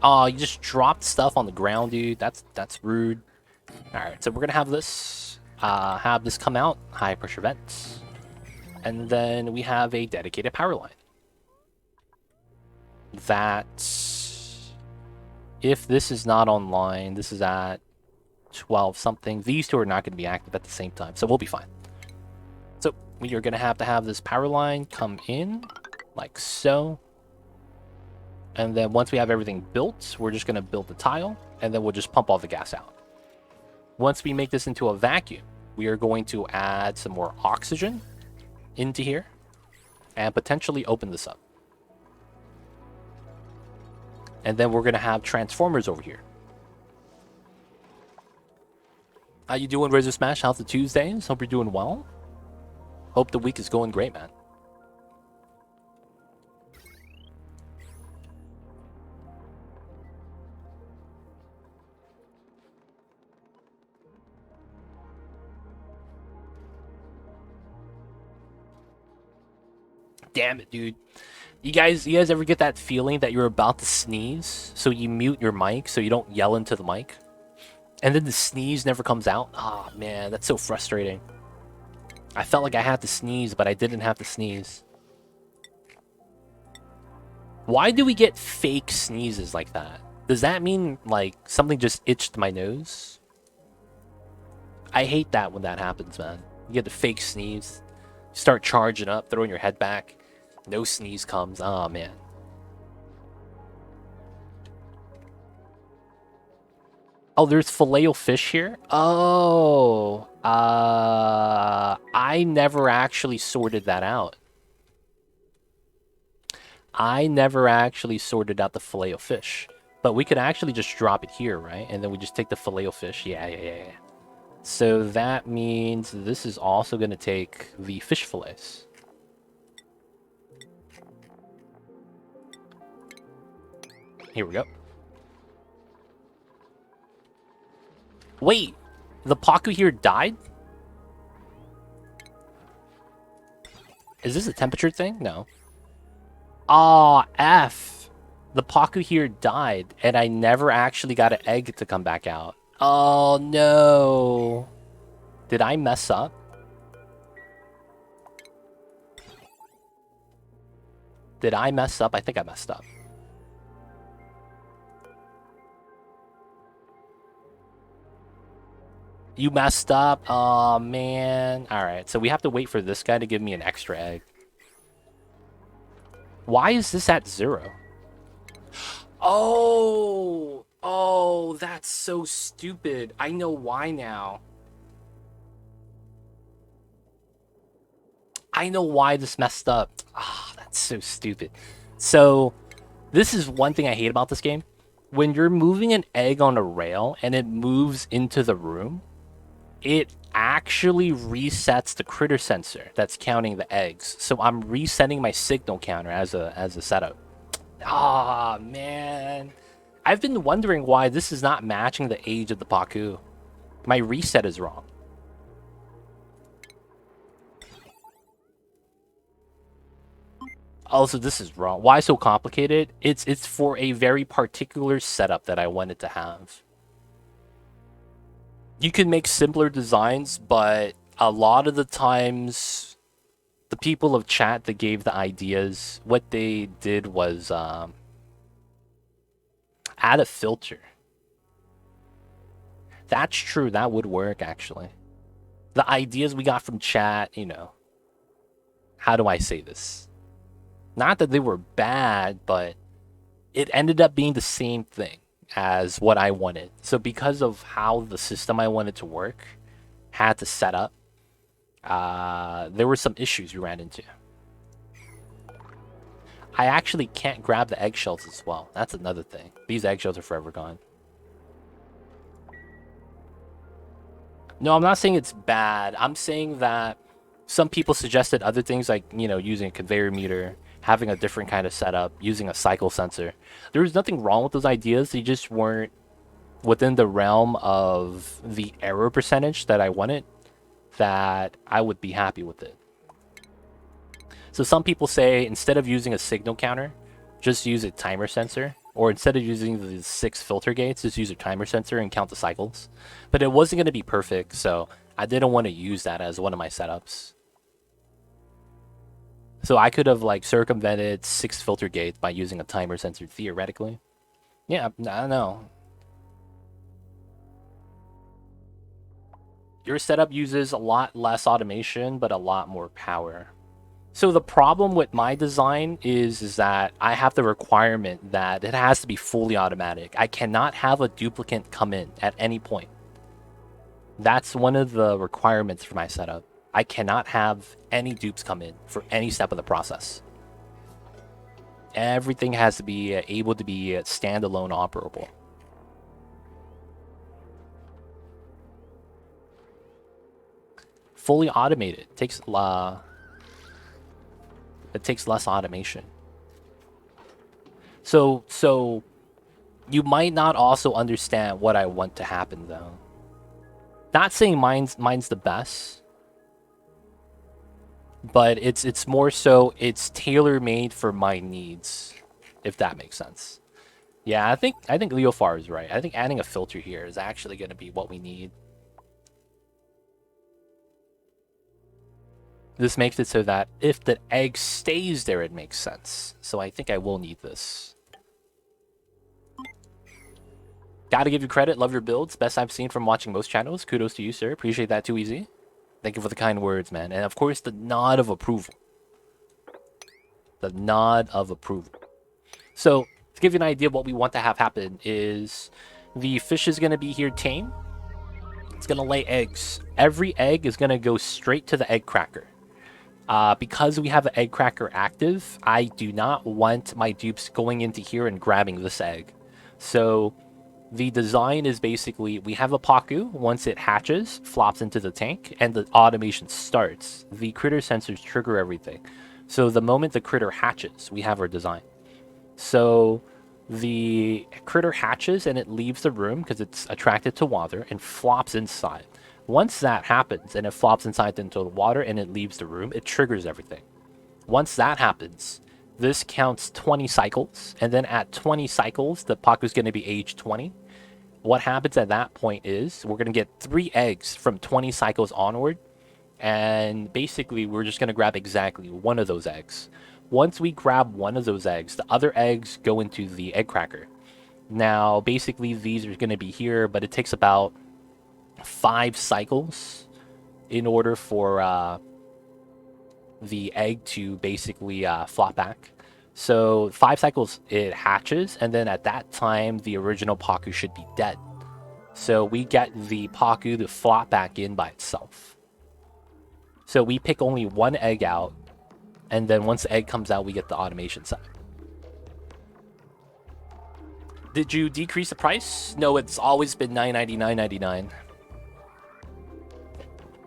Oh, you just dropped stuff on the ground, dude. That's rude. All right, so we're gonna have this come out, high pressure vents, and then we have a dedicated power line. That, if this is not online, this is at 12 something. These two are not going to be active at the same time, so we'll be fine. So we are going to have this power line come in like so. And then once we have everything built, we're just going to build the tile, and then we'll just pump all the gas out. Once we make this into a vacuum, we are going to add some more oxygen into here and potentially open this up. And then we're going to have transformers over here. How you doing, Razor Smash? How's the Tuesdays? Hope you're doing well. Hope the week is going great, man. Damn it, dude. You guys ever get that feeling that you're about to sneeze, so you mute your mic so you don't yell into the mic? And then the sneeze never comes out? Oh, man, that's so frustrating. I felt like I had to sneeze, but I didn't have to sneeze. Why do we get fake sneezes like that? Does that mean, like, something just itched my nose? I hate that when that happens, man. You get the fake sneeze, start charging up, throwing your head back. No sneeze comes. Oh, man. Oh, there's filet-o-fish here? Oh. I never actually sorted that out. I never actually sorted out the filet-o-fish. But we could actually just drop it here, right? And then we just take the filet-o-fish. Yeah. So that means this is also going to take the fish fillets. Here we go. Wait, the Paku here died? Is this a temperature thing? No. Aw, F. The Paku here died, and I never actually got an egg to come back out. Oh, no. Did I mess up? Did I mess up? I think I messed up. You messed up? Oh, man. Alright, so we have to wait for this guy to give me an extra egg. Why is this at 0? Oh, that's so stupid. I know why now. I know why this messed up. Ah, that's so stupid. So, this is one thing I hate about this game. When you're moving an egg on a rail and it moves into the room, it actually resets the critter sensor that's counting the eggs. So I'm resetting my signal counter as a setup. Ah, man. I've been wondering why this is not matching the age of the Paku. My reset is wrong. Also, this is wrong. Why so complicated? It's for a very particular setup that I wanted to have. You can make simpler designs, but a lot of the times, the people of chat that gave the ideas, what they did was add a filter. That's true. That would work, actually. The ideas we got from chat, you know. How do I say this? Not that they were bad, but it ended up being the same thing as what I wanted. So because of how the system I wanted to work had to set up, there were some issues we ran into. I actually can't grab the eggshells as well. That's another thing. These eggshells are forever gone. No, I'm not saying it's bad. I'm saying that some people suggested other things like, you know, using a conveyor meter, having a different kind of setup, using a cycle sensor. There was nothing wrong with those ideas. They just weren't within the realm of the error percentage that I wanted, that I would be happy with it. So some people say instead of using a signal counter, just use a timer sensor. Or instead of using the 6 filter gates, just use a timer sensor and count the cycles. But it wasn't going to be perfect, so I didn't want to use that as one of my setups. So I could have like circumvented 6 filter gates by using a timer sensor theoretically. Yeah, I don't know. Your setup uses a lot less automation, but a lot more power. So the problem with my design is that I have the requirement that it has to be fully automatic. I cannot have a duplicate come in at any point. That's one of the requirements for my setup. I cannot have any dupes come in for any step of the process. Everything has to be able to be standalone operable. Fully automated takes it takes less automation. So you might not also understand what I want to happen though. Not saying mine's the best, but it's more so it's tailor-made for my needs, if that makes sense. Yeah, I think Leofar is right. I think adding a filter here is actually going to be what we need. This makes it so that if the egg stays there, it makes sense. So I think I will need this. Gotta give you credit. Love your builds. Best I've seen from watching most channels. Kudos to you, sir. Appreciate that too, Easy. Thank you for the kind words, man. And of course, the nod of approval. The nod of approval. So, to give you an idea of what we want to have happen is the fish is going to be here tame. It's going to lay eggs. Every egg is going to go straight to the egg cracker. Because we have an egg cracker active, I do not want my dupes going into here and grabbing this egg. So the design is basically we have a Paku. Once it hatches, flops into the tank, and the automation starts. The critter sensors trigger everything. So the moment the critter hatches, we have our design. So the critter hatches and it leaves the room because it's attracted to water and flops inside. Once that happens and it flops inside into the water and it leaves the room, it triggers everything. Once that happens, this counts 20 cycles, and then at 20 cycles, the Paku's going to be age 20. What happens at that point is we're going to get 3 eggs from 20 cycles onward, and basically we're just going to grab exactly one of those eggs. Once we grab one of those eggs, the other eggs go into the egg cracker. Now, basically these are going to be here, but it takes about 5 cycles in order for the egg to basically flop back. So 5 cycles it hatches, and then at that time the original Paku should be dead. So we get the Paku to flop back in by itself. So we pick only one egg out, and then once the egg comes out, we get the automation side. Did you decrease the price? No, it's always been $9.99.99.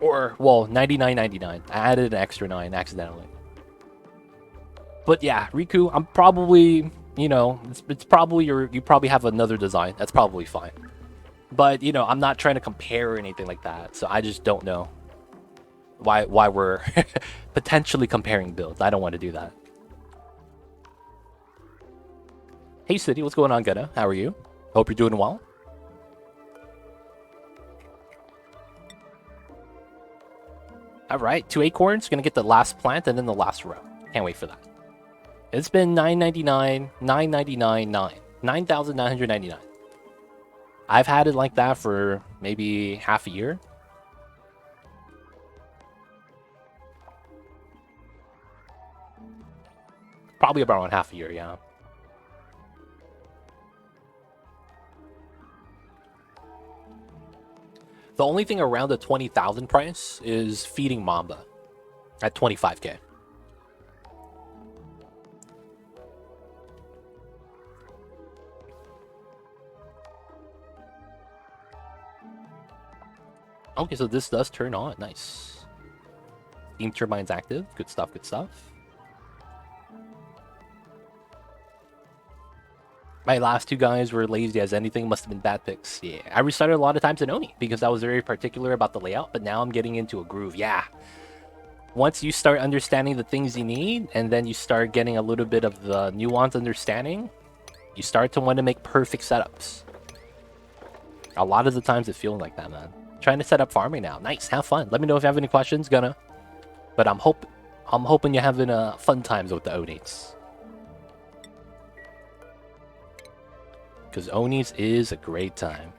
Or, well, $99.99. I added an extra 9 accidentally. But yeah, Riku, I'm probably, you know, it's probably you probably have another design. That's probably fine. But, you know, I'm not trying to compare or anything like that. So I just don't know why we're potentially comparing builds. I don't want to do that. Hey, City, what's going on, Gunna? How are you? Hope you're doing well. All right, 2 acorns. Gonna get the last plant and then the last row. Can't wait for that. It's been $9.99, $9.99, $9,999. I've had it like that for maybe half a year. Probably about half a year, yeah. The only thing around the 20,000 price is feeding Mamba at 25k. Okay, so this does turn on. Nice. Steam turbine's active. Good stuff, good stuff. My last 2 guys were lazy as anything. Must have been bad picks. Yeah, I restarted a lot of times in Oni because I was very particular about the layout, but now I'm getting into a groove. Yeah. Once you start understanding the things you need, and then you start getting a little bit of the nuanced understanding, You start to want to make perfect setups. A lot of the times it feels like that, man. Trying to set up farming now. Nice, have fun. Let me know if you have any questions, Gonna. But I'm hoping you're having fun times with the Onis. Because Onis is a great time.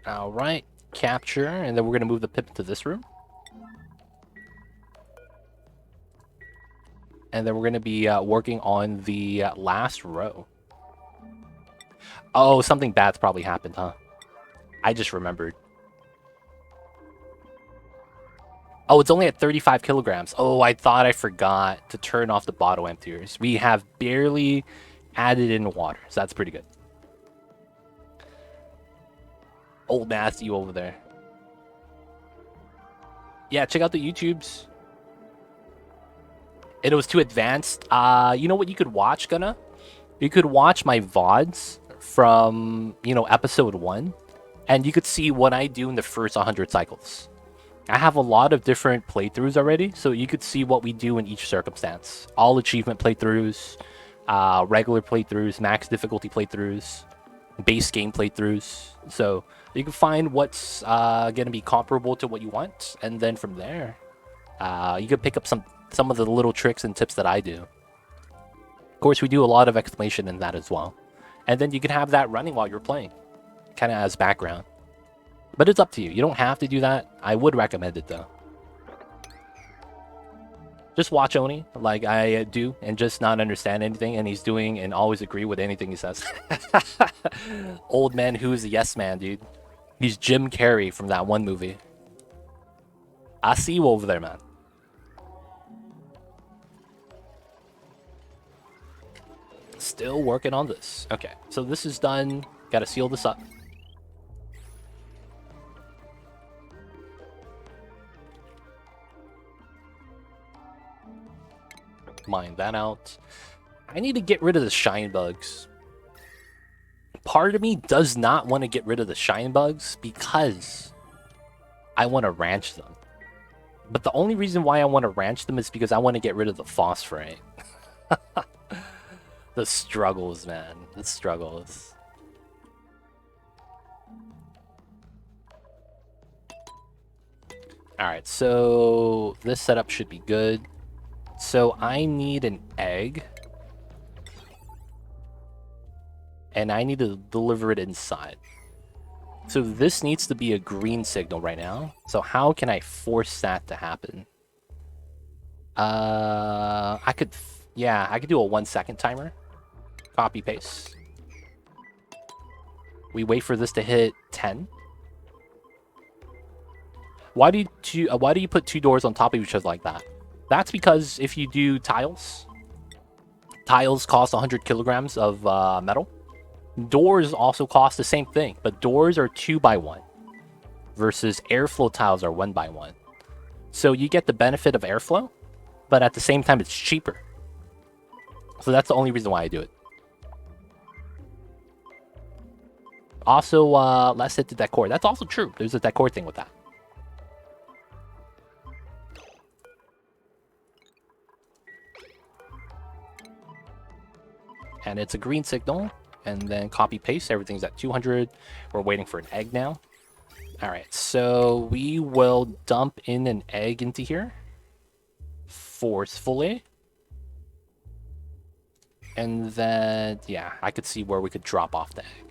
Alright, capture, and then we're going to move the pip to this room. And then we're going to be working on the last row. Oh, something bad's probably happened, huh? I just remembered. Oh, it's only at 35 kilograms. Oh, I thought I forgot to turn off the bottle emptiers. We have barely added in water, so that's pretty good. Old Matthew over there. Yeah, check out the YouTubes. And it was too advanced. You know what you could watch, Gunna? You could watch my VODs from, episode 1. And you could see what I do in the first 100 cycles. I have a lot of different playthroughs already, so you could see what we do in each circumstance. All achievement playthroughs, regular playthroughs, max difficulty playthroughs, base game playthroughs. So you can find what's going to be comparable to what you want, and then from there, you can pick up some of the little tricks and tips that I do. Of course, we do a lot of explanation in that as well. And then you can have that running while you're playing, kind of as background. But it's up to you. You don't have to do that. I would recommend it, though. Just watch Oni, like I do, and just not understand anything, and he's doing and always agree with anything he says. Old man who's a yes man, dude. He's Jim Carrey from that one movie. I see you over there, man. Still working on this. Okay, so this is done. Gotta seal this up. Mine that out. I need to get rid of the shine bugs. Part of me does not want to get rid of the shine bugs because I want to ranch them. But the only reason why I want to ranch them is because I want to get rid of the phosphorite. The struggles, man. The struggles. Alright, so this setup should be good. So I need an egg. And I need to deliver it inside. So this needs to be a green signal right now. So how can I force that to happen? I could do a 1 second timer. Copy paste. We wait for this to hit 10. Why do you put 2 doors on top of each other like that? That's because if you do tiles cost 100 kilograms of metal. Doors also cost the same thing, but doors are 2x1 versus airflow tiles are 1x1. So you get the benefit of airflow, but at the same time it's cheaper. So that's the only reason why I do it. Also, let's hit the decor. That's also true. There's a decor thing with that. And it's a green signal. And then copy paste. Everything's at 200. We're waiting for an egg now. Alright, so we will dump in an egg into here. Forcefully. And then, yeah, I could see where we could drop off the egg.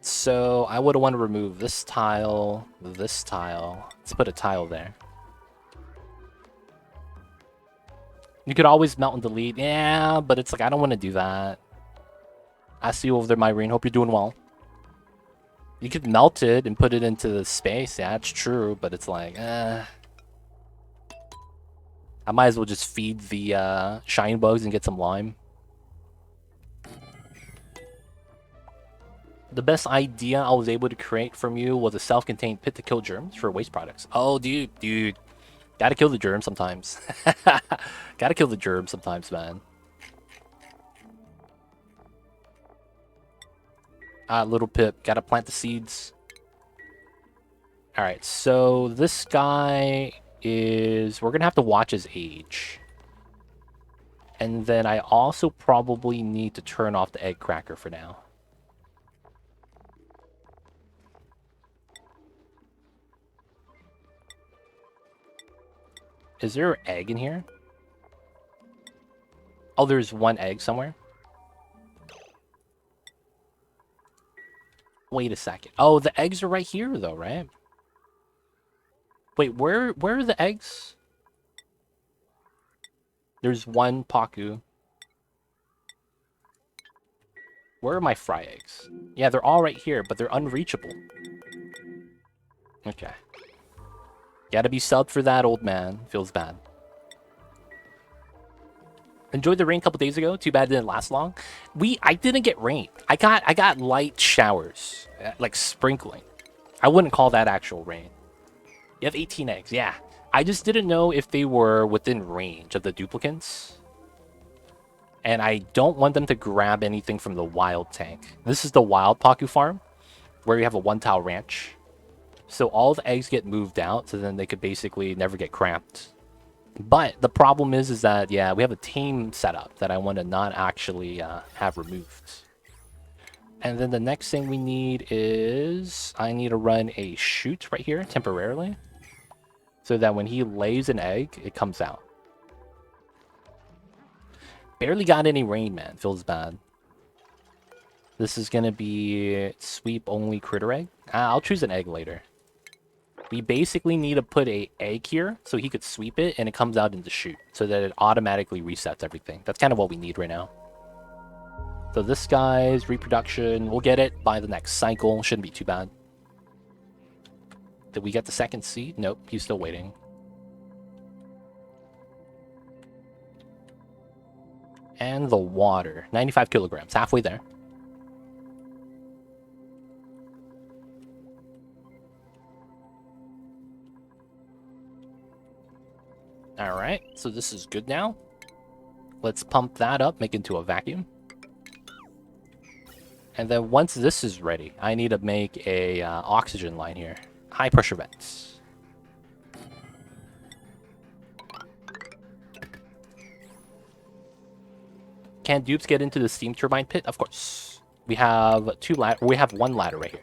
So I would want to remove this tile, this tile. Let's put a tile there. You could always melt and delete. Yeah, but it's like, I don't want to do that. I see you over there, Myrene. Hope you're doing well. You could melt it and put it into the space. Yeah, that's true, but it's like, I might as well just feed the shine bugs and get some lime. The best idea I was able to create from you was a self-contained pit to kill germs for waste products. Oh, dude. Gotta kill the germs sometimes. Gotta kill the germs sometimes, man. Little Pip. Gotta plant the seeds. Alright, so this guy is we're going to have to watch his age. And then I also probably need to turn off the egg cracker for now. Is there an egg in here? Oh, there's one egg somewhere. Wait a second. Oh, the eggs are right here, though, right? Wait, where are the eggs? There's one Paku. Where are my fry eggs? Yeah, they're all right here, but they're unreachable. Okay. Gotta be subbed for that, old man. Feels bad. Enjoyed the rain a couple days ago. Too bad it didn't last long. I didn't get rain. I got light showers, like sprinkling. I wouldn't call that actual rain. You have 18 eggs, yeah. I just didn't know if they were within range of the duplicants. And I don't want them to grab anything from the wild tank. This is the wild Paku farm, where you have a one-tile ranch. So all the eggs get moved out, so then they could basically never get cramped. But the problem is that, yeah, we have a tame setup that I want to not actually have removed. And then the next thing we need is I need to run a chute right here temporarily, so that when he lays an egg, it comes out. Barely got any rain, man. Feels bad. This is going to be sweep only critter egg. I'll choose an egg later. We basically need to put a egg here so he could sweep it and it comes out in the chute so that it automatically resets everything. That's kind of what we need right now. So this guy's reproduction, we'll get it by the next cycle. Shouldn't be too bad. Did we get the second seed? Nope, he's still waiting. And the water, 95 kilograms, halfway there. Alright, so this is good now. Let's pump that up, make it into a vacuum. And then once this is ready, I need to make a oxygen line here. High pressure vents. Can dupes get into the steam turbine pit? Of course. We have one ladder right here.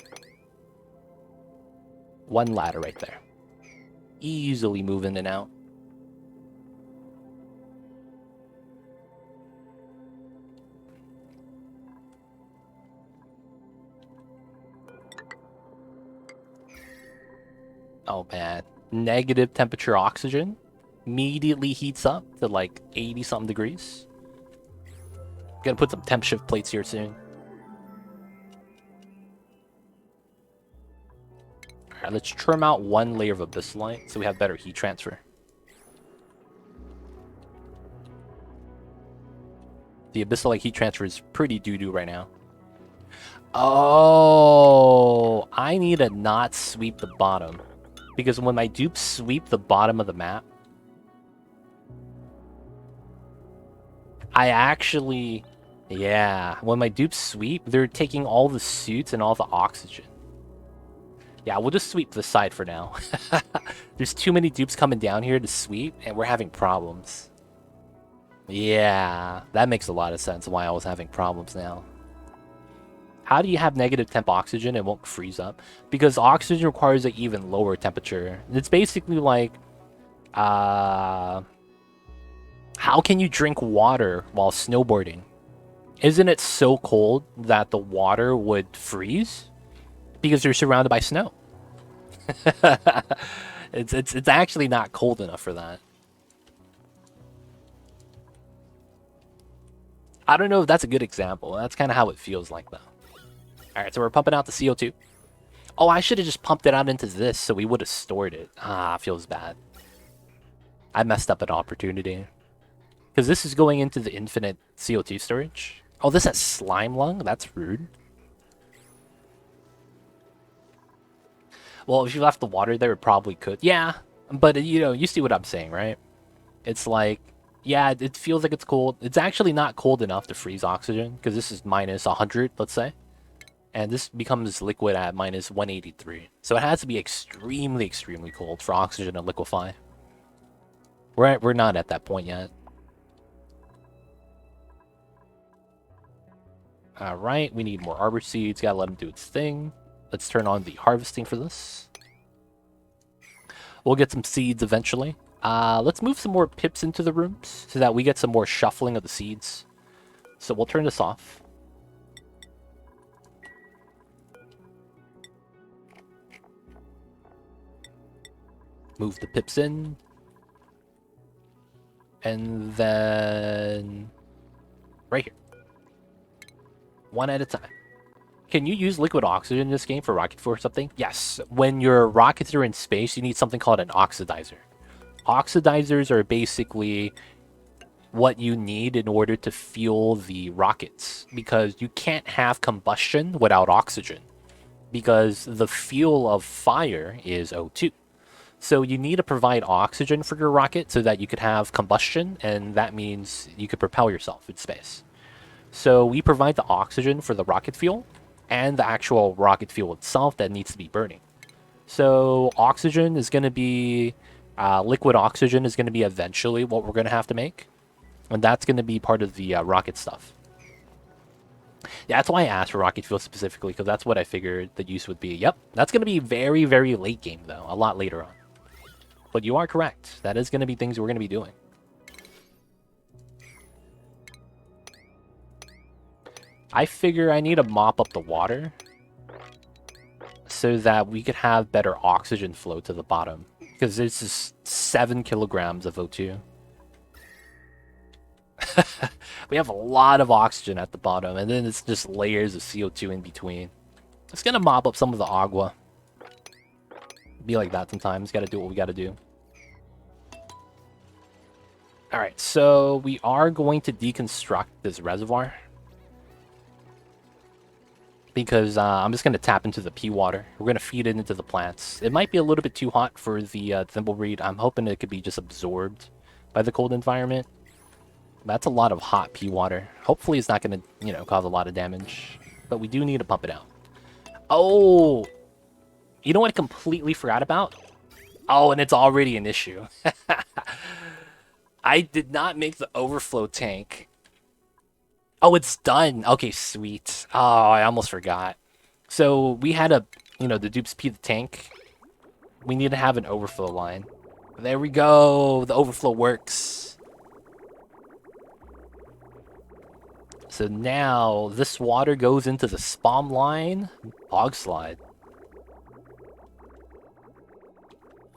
One ladder right there. Easily move in and out. Oh man, negative temperature oxygen immediately heats up to like 80 something degrees. Gonna put some temp shift plates here soon. Alright, let's trim out one layer of abyssalite so we have better heat transfer. The abyssalite heat transfer is pretty doo-doo right now. Oh, I need to not sweep the bottom. Because when my dupes sweep the bottom of the map, I actually... Yeah, when my dupes sweep, they're taking all the suits and all the oxygen. Yeah, we'll just sweep this side for now. There's too many dupes coming down here to sweep, and we're having problems. Yeah, that makes a lot of sense why I was having problems now. How do you have negative temp oxygen and won't freeze up? Because oxygen requires an even lower temperature. It's basically like, how can you drink water while snowboarding? Isn't it so cold that the water would freeze? Because you're surrounded by snow. It's actually not cold enough for that. I don't know if that's a good example. That's kind of how it feels like, though. Alright, so we're pumping out the CO2. Oh, I should have just pumped it out into this so we would have stored it. Ah, feels bad. I messed up an opportunity. Because this is going into the infinite CO2 storage. Oh, this has slime lung? That's rude. Well, if you left the water there, it probably could. Yeah, but you know, you see what I'm saying, right? It's like, yeah, it feels like it's cold. It's actually not cold enough to freeze oxygen, because this is minus 100, let's say. And this becomes liquid at minus 183. So it has to be extremely, extremely cold for oxygen to liquefy. We're not at that point yet. All right, we need more arbor seeds. Gotta let them do its thing. Let's turn on the harvesting for this. We'll get some seeds eventually. Let's move some more pips into the rooms so that we get some more shuffling of the seeds. So we'll turn this off. Move the pips in. And then right here. One at a time. Can you use liquid oxygen in this game for rocket fuel or something? Yes. When your rockets are in space, you need something called an oxidizer. Oxidizers are basically what you need in order to fuel the rockets, because you can't have combustion without oxygen, because the fuel of fire is O2. So you need to provide oxygen for your rocket so that you could have combustion, and that means you could propel yourself in space. So we provide the oxygen for the rocket fuel and the actual rocket fuel itself that needs to be burning. So oxygen is going to be, liquid oxygen is going to be eventually what we're going to have to make. And that's going to be part of the rocket stuff. Yeah, that's why I asked for rocket fuel specifically, because that's what I figured the use would be. Yep, that's going to be very, very late game though, a lot later on. But you are correct. That is going to be things we're going to be doing. I figure I need to mop up the water so that we could have better oxygen flow to the bottom, because this is 7 kilograms of O2. We have a lot of oxygen at the bottom, and then it's just layers of CO2 in between. It's gonna mop up some of the agua. Be like that sometimes. Gotta do what we gotta do. Alright, so we are going to deconstruct this reservoir, because I'm just going to tap into the pea water. We're going to feed it into the plants. It might be a little bit too hot for the thimbleweed. I'm hoping it could be just absorbed by the cold environment. That's a lot of hot pea water. Hopefully it's not going to, cause a lot of damage. But we do need to pump it out. Oh! You know what I completely forgot about? Oh, and it's already an issue. I did not make the overflow tank. Oh, it's done. Okay, sweet. Oh, I almost forgot. So we had the Dupes P the tank. We need to have an overflow line. There we go. The overflow works. So now this water goes into the spawn line. Bog slide.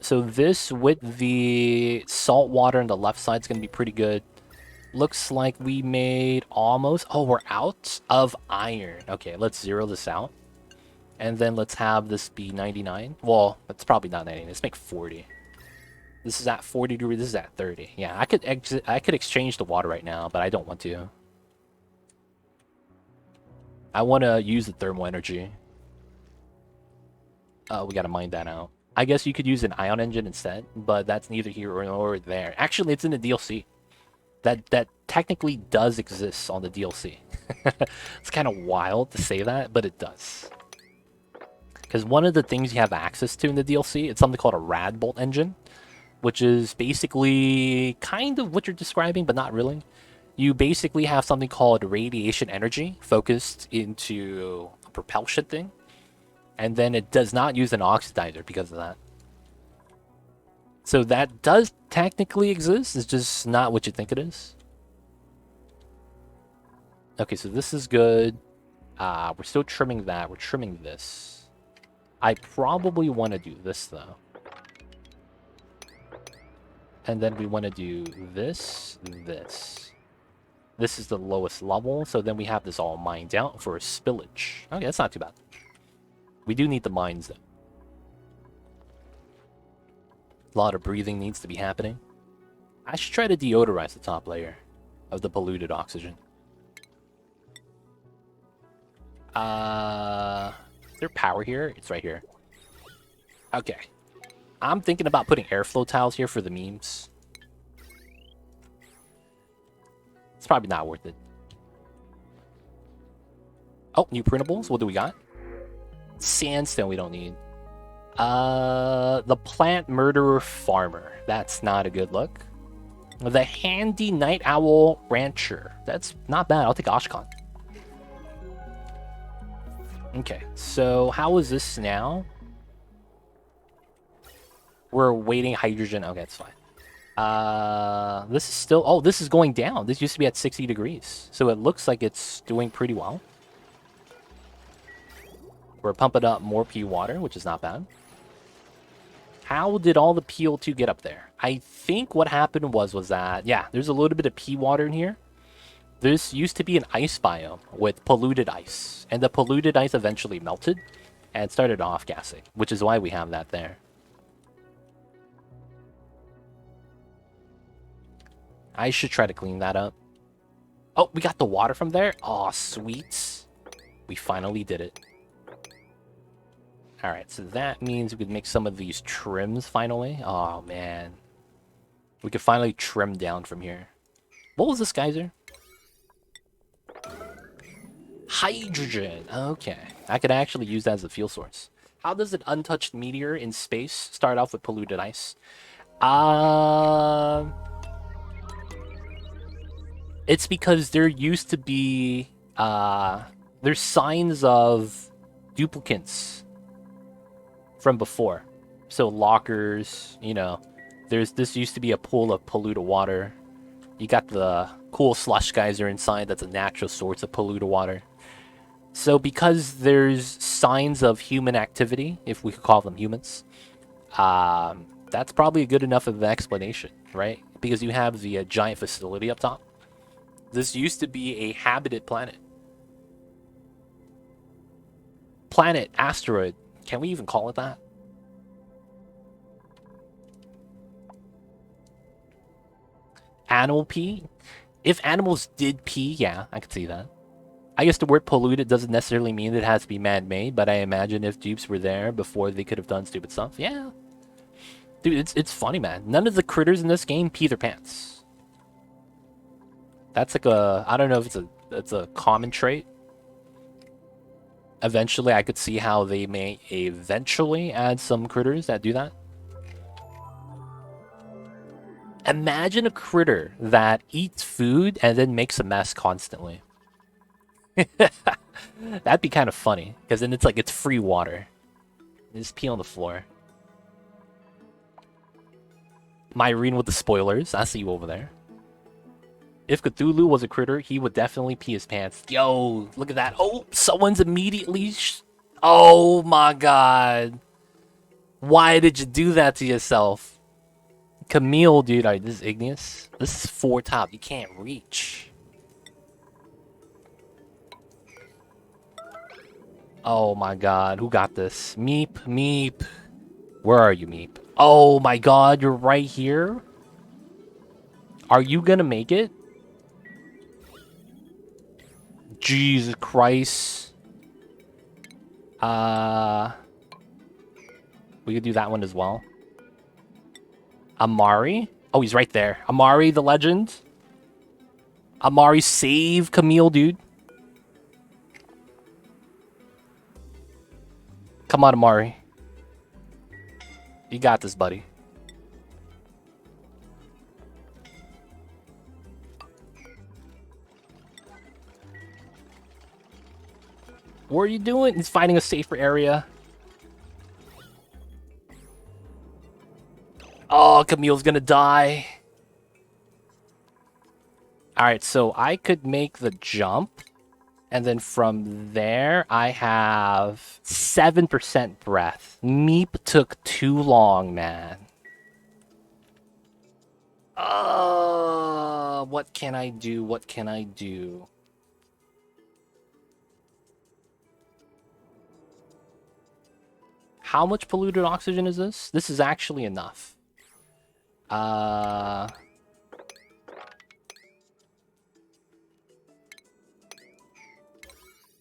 So this with the salt water on the left side is going to be pretty good. Looks like we made almost... Oh, we're out of iron. Okay, let's zero this out. And then let's have this be 99. Well, it's probably not 99. Let's make 40. This is at 40 degrees. This is at 30. Yeah, I could exchange the water right now, but I don't want to. I want to use the thermal energy. We got to mine that out. I guess you could use an ion engine instead, but that's neither here nor there. Actually, it's in the DLC. That technically does exist on the DLC. It's kind of wild to say that, but it does. Because one of the things you have access to in the DLC, it's something called a rad bolt engine, which is basically kind of what you're describing, but not really. You basically have something called radiation energy focused into a propulsion thing, and then it does not use an oxidizer because of that. So that does technically exist, it's just not what you think it is. Okay, so this is good. We're still trimming that. We're trimming this. I probably want to do this, though. And then we want to do this, this. This is the lowest level, so then we have this all mined out for a spillage. Okay, that's not too bad. We do need the mines, though. A lot of breathing needs to be happening. I should try to deodorize the top layer of the polluted oxygen. Is there power here? It's right here. Okay. I'm thinking about putting airflow tiles here for the memes. It's probably not worth it. Oh, new printables. What do we got? Sandstone we don't need. The plant murderer farmer. That's not a good look. The Handy Night Owl Rancher. That's not bad. I'll take Ashkan. Okay, so how is this now? We're waiting hydrogen. Okay, that's fine. This is still... Oh, this is going down. This used to be at 60 degrees. So it looks like it's doing pretty well. We're pumping up more P water, which is not bad. How did all the PO2 get up there? I think what happened was that... Yeah, there's a little bit of P water in here. This used to be an ice biome with polluted ice. And the polluted ice eventually melted and started off-gassing, which is why we have that there. I should try to clean that up. Oh, we got the water from there? Aw, sweets. We finally did it. Alright, so that means we could make some of these trims finally. Oh, man. We could finally trim down from here. What was this geyser? Hydrogen. Okay. I could actually use that as a fuel source. How does an untouched meteor in space start off with polluted ice? It's because there used to be... there's signs of duplicates from before. So lockers, you know, this used to be a pool of polluted water. You got the cool slush geyser inside that's a natural source of polluted water. So because there's signs of human activity, if we could call them humans, that's probably a good enough of an explanation, right? Because you have the giant facility up top. This used to be a habited planet. Planet, asteroid. Can we even call it that? Animal pee? If animals did pee, yeah, I could see that. I guess the word polluted doesn't necessarily mean that it has to be man-made, but I imagine if dupes were there before they could have done stupid stuff, yeah. Dude, it's funny, man. None of the critters in this game pee their pants. That's like a... I don't know if it's a common trait. Eventually, I could see how they may eventually add some critters that do that. Imagine a critter that eats food and then makes a mess constantly. That'd be kind of funny, because then it's like it's free water. You just pee on the floor. Myrene with the spoilers. I see you over there. If Cthulhu was a critter, he would definitely pee his pants. Yo, look at that. Oh, someone's immediately... Oh my god. Why did you do that to yourself? Camille, dude. Alright, this is igneous. This is 4 top. You can't reach. Oh my god. Who got this? Meep, Meep. Where are you, Meep? Oh my god, you're right here? Are you gonna make it? Jesus Christ. We could do that one as well. Amari? Oh, he's right there. Amari, the legend. Amari, save Camille, dude. Come on, Amari. You got this, buddy. What are you doing? He's finding a safer area. Oh, Camille's gonna die. Alright, so I could make the jump. And then from there, I have 7% breath. Meep took too long, man. What can I do? What can I do? How much polluted oxygen is this? This is actually enough.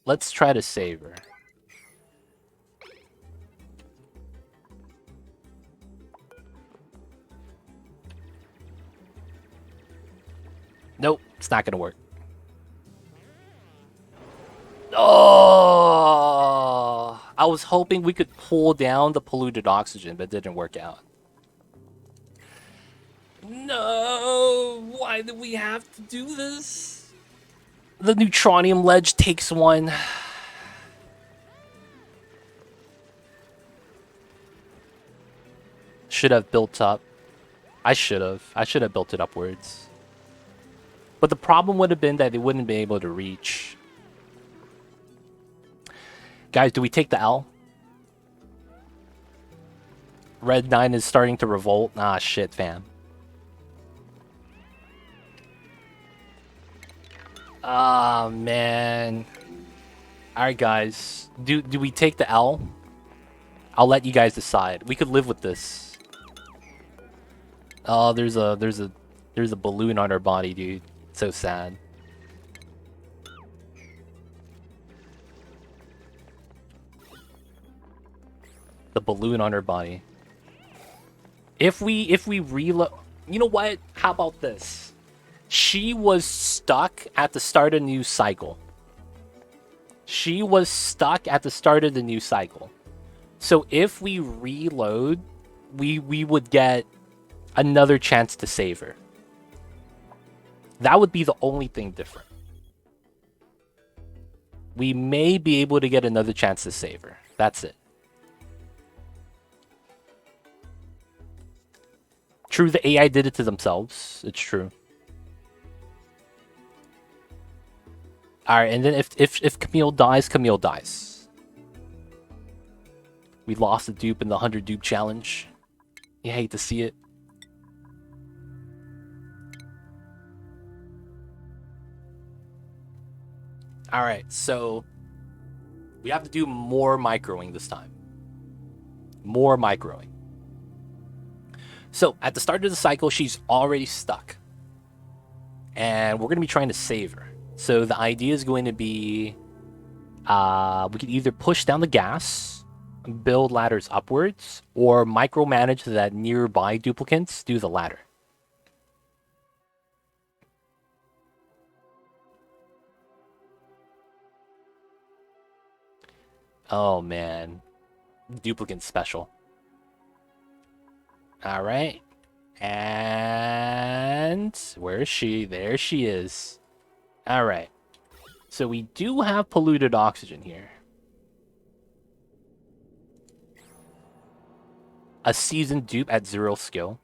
Let's try to save her. Nope, it's not gonna work. Oh, I was hoping we could pull down the polluted oxygen, but it didn't work out. No. Why do we have to do this? The neutronium ledge takes one. Should have built up. I should have. I should have built it upwards. But the problem would have been that they wouldn't be able to reach. Guys, do we take the L? Red 9 is starting to revolt. Ah, shit, fam. Ah, man. Alright, guys. Do we take the L? I'll let you guys decide. We could live with this. Oh, there's a balloon on our body, dude. So sad. The balloon on her body. If we reload, you know what? How about this? She was stuck at the start of the new cycle. She was stuck at the start of the new cycle. So if we reload, we would get another chance to save her. That would be the only thing different. We may be able to get another chance to save her. That's it. True, the AI did it to themselves. It's true. Alright, and then if Camille dies, Camille dies. We lost a dupe in the 100 dupe challenge. You hate to see it. Alright, so we have to do more microing this time. More microing. So, at the start of the cycle, she's already stuck. And we're going to be trying to save her. So, the idea is going to be... we can either push down the gas, build ladders upwards, or micromanage so that nearby duplicates do the ladder. Oh, man. Duplicate special. Alright. And... where is she? There she is. Alright. So we do have polluted oxygen here. A seasoned dupe at 0 skill.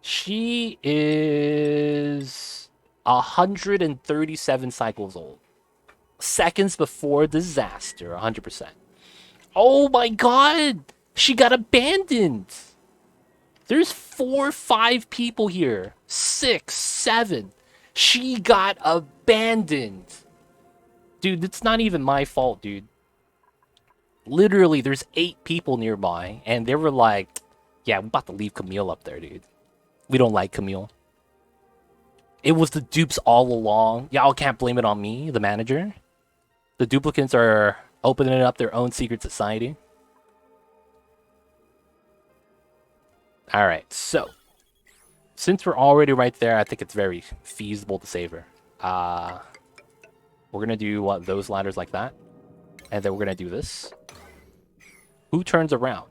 She is 137 cycles old. Seconds before disaster, 100%. Oh my god! She got abandoned! There's 4 or 5 people here. 6, 7. She got abandoned. Dude, it's not even my fault, dude. Literally, there's 8 people nearby, and they were like, yeah, we're about to leave Camille up there, dude. We don't like Camille. It was the dupes all along. Y'all can't blame it on me, the manager. The duplicates are opening up their own secret society. Alright, so. Since we're already right there, I think it's very feasible to save her. We're going to do those ladders like that. And then we're going to do this. Who turns around?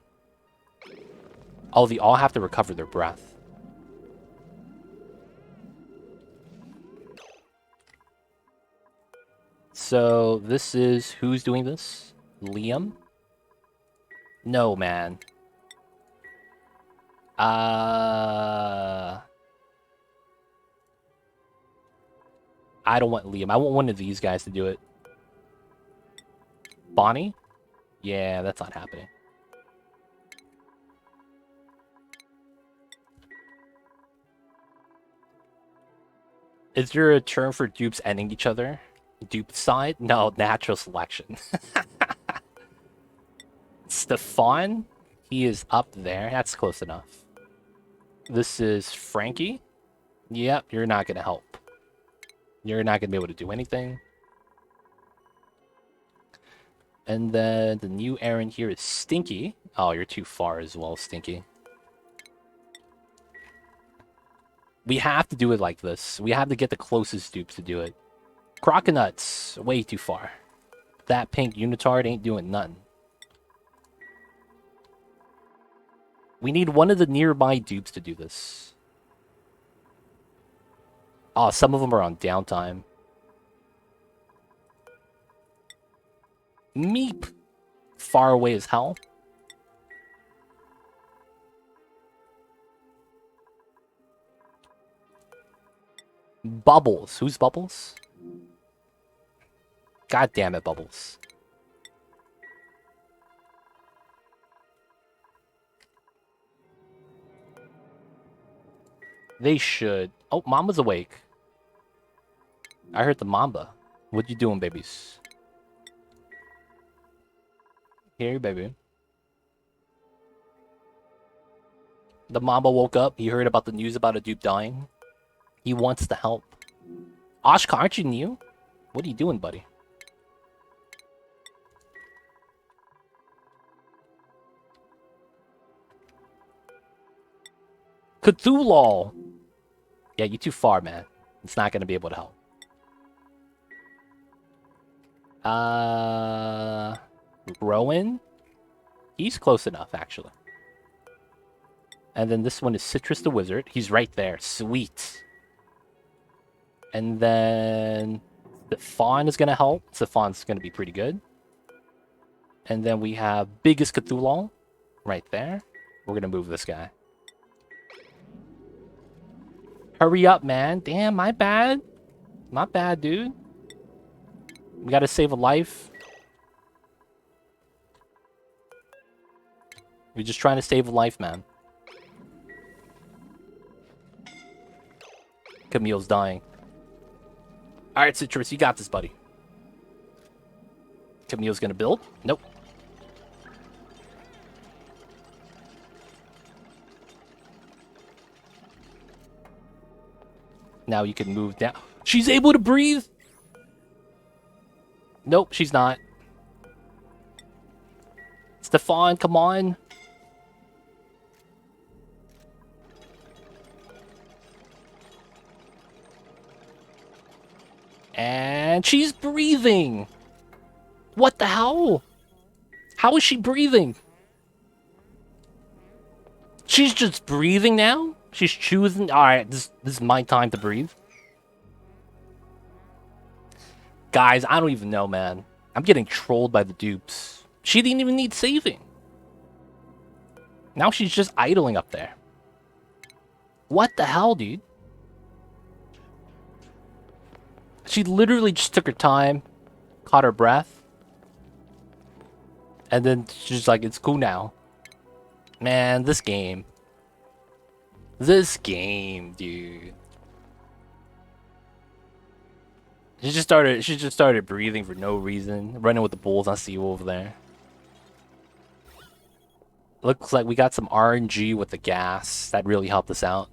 Oh, they all have to recover their breath. So, this is... who's doing this? Liam? No, man. I don't want Liam. I want one of these guys to do it. Bonnie? Yeah, that's not happening. Is there a term for dupes ending each other? Dupe side? No, natural selection. Stefan? He is up there. That's close enough. This is Frankie. Yep, you're not going to help. You're not going to be able to do anything. And then the new errand here is Stinky. Oh, you're too far as well, Stinky. We have to do it like this. We have to get the closest dupes to do it. Croconuts, way too far. That pink unitard ain't doing nothing. We need one of the nearby dupes to do this. Oh, some of them are on downtime. Meep. Far away as hell. Bubbles. Who's Bubbles? God damn it, Bubbles. They should. Oh, Mamba's awake. I heard the Mamba. What you doing, babies? Here, baby. The Mamba woke up. He heard about the news about a dupe dying. He wants to help. Oshka, aren't you new? What are you doing, buddy? Cthulhu! Yeah, you're too far, man. It's not gonna be able to help. Rowan? He's close enough, actually. And then this one is Citrus the Wizard. He's right there. Sweet. And then the Fawn is going to help. The Fawn's going to be pretty good. And then we have Biggest Cthulhu right there. We're going to move this guy. Hurry up, man. Damn, my bad. My bad, dude. We got to save a life. We're just trying to save a life, man. Camille's dying. Alright, Citrus, you got this, buddy. Camille's gonna build? Nope. Now you can move down. She's able to breathe! Nope, she's not. Stefan, come on. And she's breathing. What the hell? How is she breathing? She's just breathing now? She's choosing. Alright, this is my time to breathe. Guys, I don't even know, man. I'm getting trolled by the dupes. She didn't even need saving. Now she's just idling up there. What the hell, dude? She literally just took her time, caught her breath, and then she's like, it's cool now. Man, this game. This game, dude. She just started breathing for no reason, running with the bulls on Sea over there. Looks like we got some RNG with the gas. That really helped us out.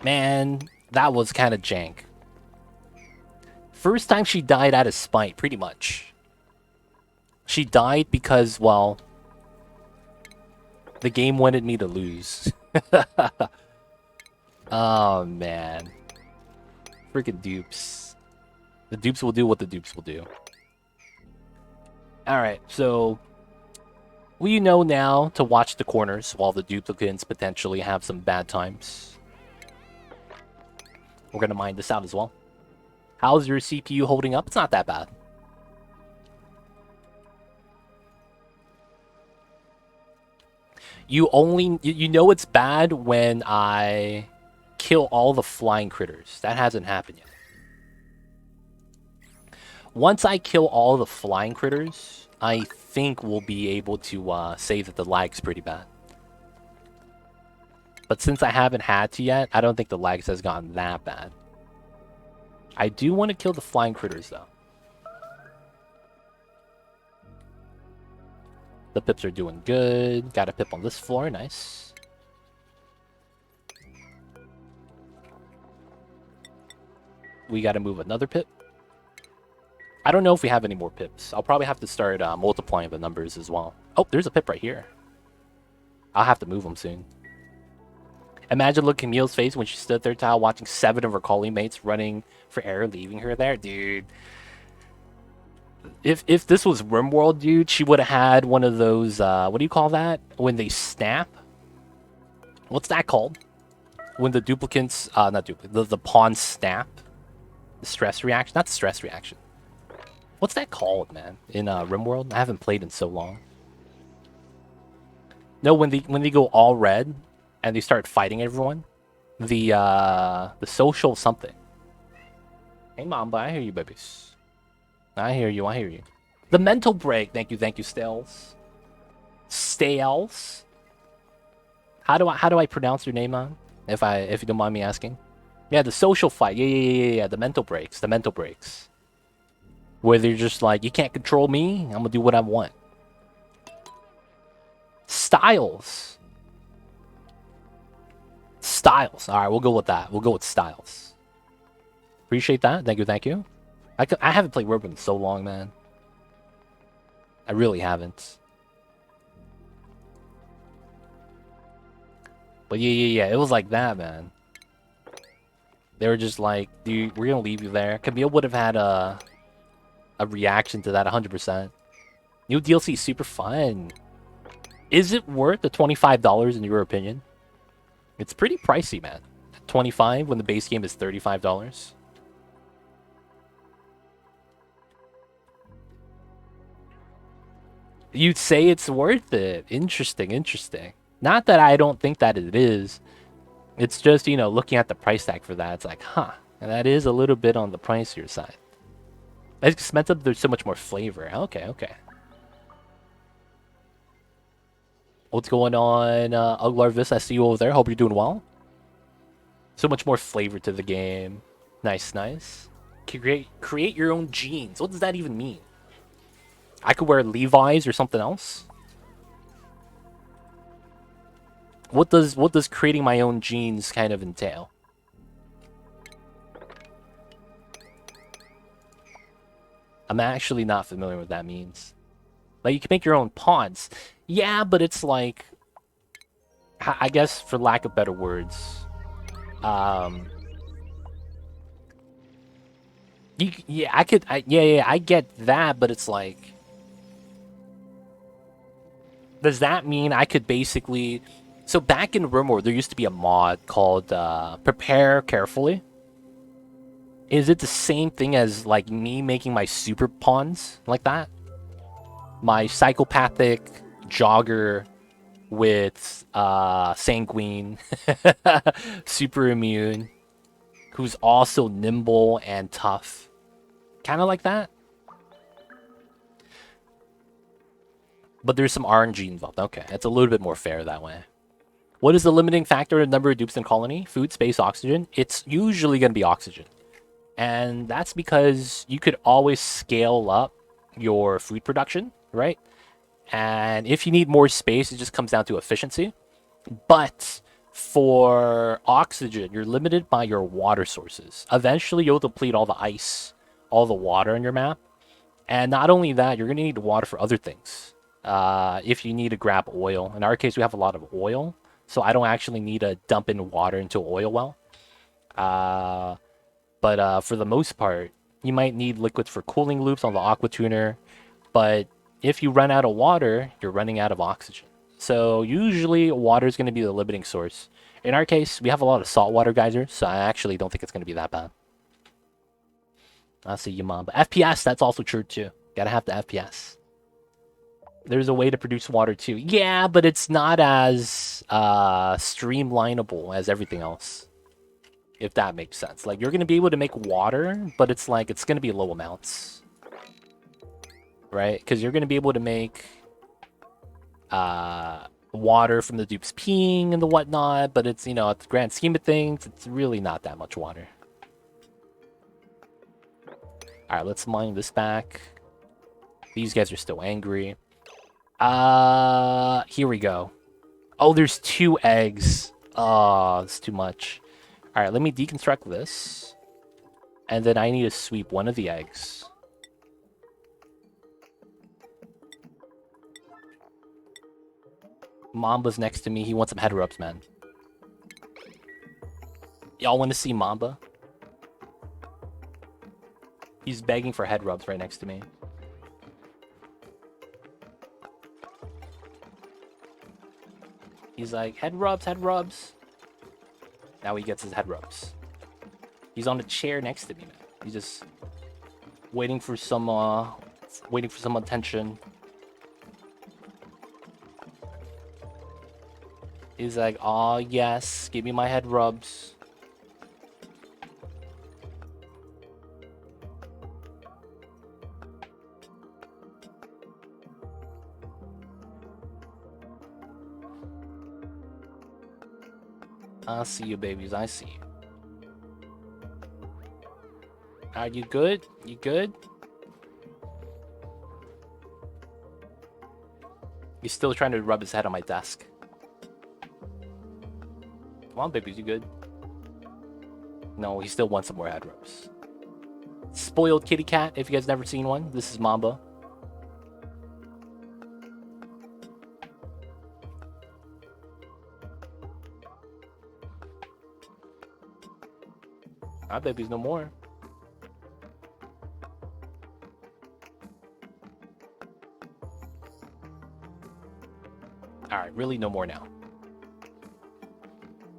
Man, that was kind of jank. First time she died out of spite, pretty much. She died because, well, the game wanted me to lose. Oh, man. Freaking dupes. The dupes will do what the dupes will do. Alright, so we know now to watch the corners while the duplicates potentially have some bad times. We're going to mine this out as well. How's your CPU holding up? It's not that bad. You know it's bad when I kill all the flying critters. That hasn't happened yet. Once I kill all the flying critters, I think we'll be able to say that the lag's pretty bad. But since I haven't had to yet, I don't think the lags has gotten that bad. I do want to kill the flying critters, though. The pips are doing good. Got a pip on this floor. Nice. We got to move another pip. I don't know if we have any more pips. I'll probably have to start multiplying the numbers as well. Oh, there's a pip right here. I'll have to move them soon. Imagine looking at Camille's face when she stood there tile watching 7 of her colleague mates running for air, leaving her there. Dude. If this was RimWorld, dude, she would have had one of those, what do you call that? When they snap? What's that called? when the duplicates, not duplicate, the pawns snap, the stress reaction, not the stress reaction. What's that called, man? In RimWorld, I haven't played in so long. No, when they go all red, and they start fighting everyone, the social something. Hey, Mamba, I hear you, babies. I hear you. I hear you. The mental break. Thank you, Stales. Stales. How do I pronounce your name, man? If you don't mind me asking. Yeah, the social fight. Yeah. The mental breaks. The mental breaks. Where they're just like, you can't control me. I'm gonna do what I want. Styles. Styles. All right, we'll go with that. We'll go with Styles. Appreciate that. Thank you. I haven't played Robo in so long, man. I really haven't. But yeah. It was like that, man. They were just like, dude, we're gonna leave you there. Camille would have had a reaction to that 100%. New DLC is super fun. Is it worth the $25 in your opinion? It's pretty pricey, man. 25 when the base game is $35. You'd say it's worth it. Interesting. Not that I don't think that it is. It's just, looking at the price tag for that, it's like, huh. And that is a little bit on the pricier side. It's expensive, there's so much more flavor. Okay. What's going on, Uglarvis? I see you over there. Hope you're doing well. So much more flavor to the game. Nice. Create your own jeans. What does that even mean? I could wear Levi's or something else? What does creating my own jeans kind of entail? I'm actually not familiar with what that means. Like, you can make your own pawns. Yeah, but it's like, I guess for lack of better words, I get that, but it's like, does that mean I could basically... So back in RimWorld, there used to be a mod called Prepare Carefully. Is it the same thing as like me making my super pawns like that? My psychopathic jogger with sanguine, super immune, who's also nimble and tough. Kind of like that. But there's some RNG involved. Okay, it's a little bit more fair that way. What is the limiting factor in the number of dupes in colony? Food, space, oxygen? It's usually going to be oxygen. And that's because you could always scale up your food production, right? And if you need more space, it just comes down to efficiency. But for oxygen, you're limited by your water sources. Eventually, you'll deplete all the ice, all the water in your map. And not only that, you're going to need water for other things. If you need to grab oil. In our case, we have a lot of oil. So I don't actually need to dump in water into an oil well. But for the most part, you might need liquids for cooling loops on the aqua tuner. But if you run out of water, you're running out of oxygen. So usually water is going to be the limiting source. In our case, we have a lot of saltwater geysers, so I actually don't think it's going to be that bad. I see you, Mom. But FPS, that's also true too. Gotta have the FPS. There's a way to produce water too. Yeah, but it's not as streamlinable as everything else. If that makes sense. Like, you're going to be able to make water, but it's like, it's going to be low amounts. Right? Because you're going to be able to make water from the dupes peeing and the whatnot, but it's, at the grand scheme of things, it's really not that much water. Alright, let's mine this back. These guys are still angry. Here we go. Oh, there's 2 eggs. Oh, it's too much. Alright, let me deconstruct this. And then I need to sweep one of the eggs. Mamba's next to me. He wants some head rubs, man. Y'all want to see Mamba? He's begging for head rubs right next to me. He's like, head rubs, head rubs. Now he gets his head rubs. He's on the chair next to me, man. He's just waiting for some attention. He's like, "Oh yes, give me my head rubs." I see you, babies. I see you. Are you good? You good? He's still trying to rub his head on my desk. Come on, babies. You good? No, he still wants some more head rubs. Spoiled kitty cat. If you guys never seen one, this is Mamba. Our baby's no more. Alright, really no more now.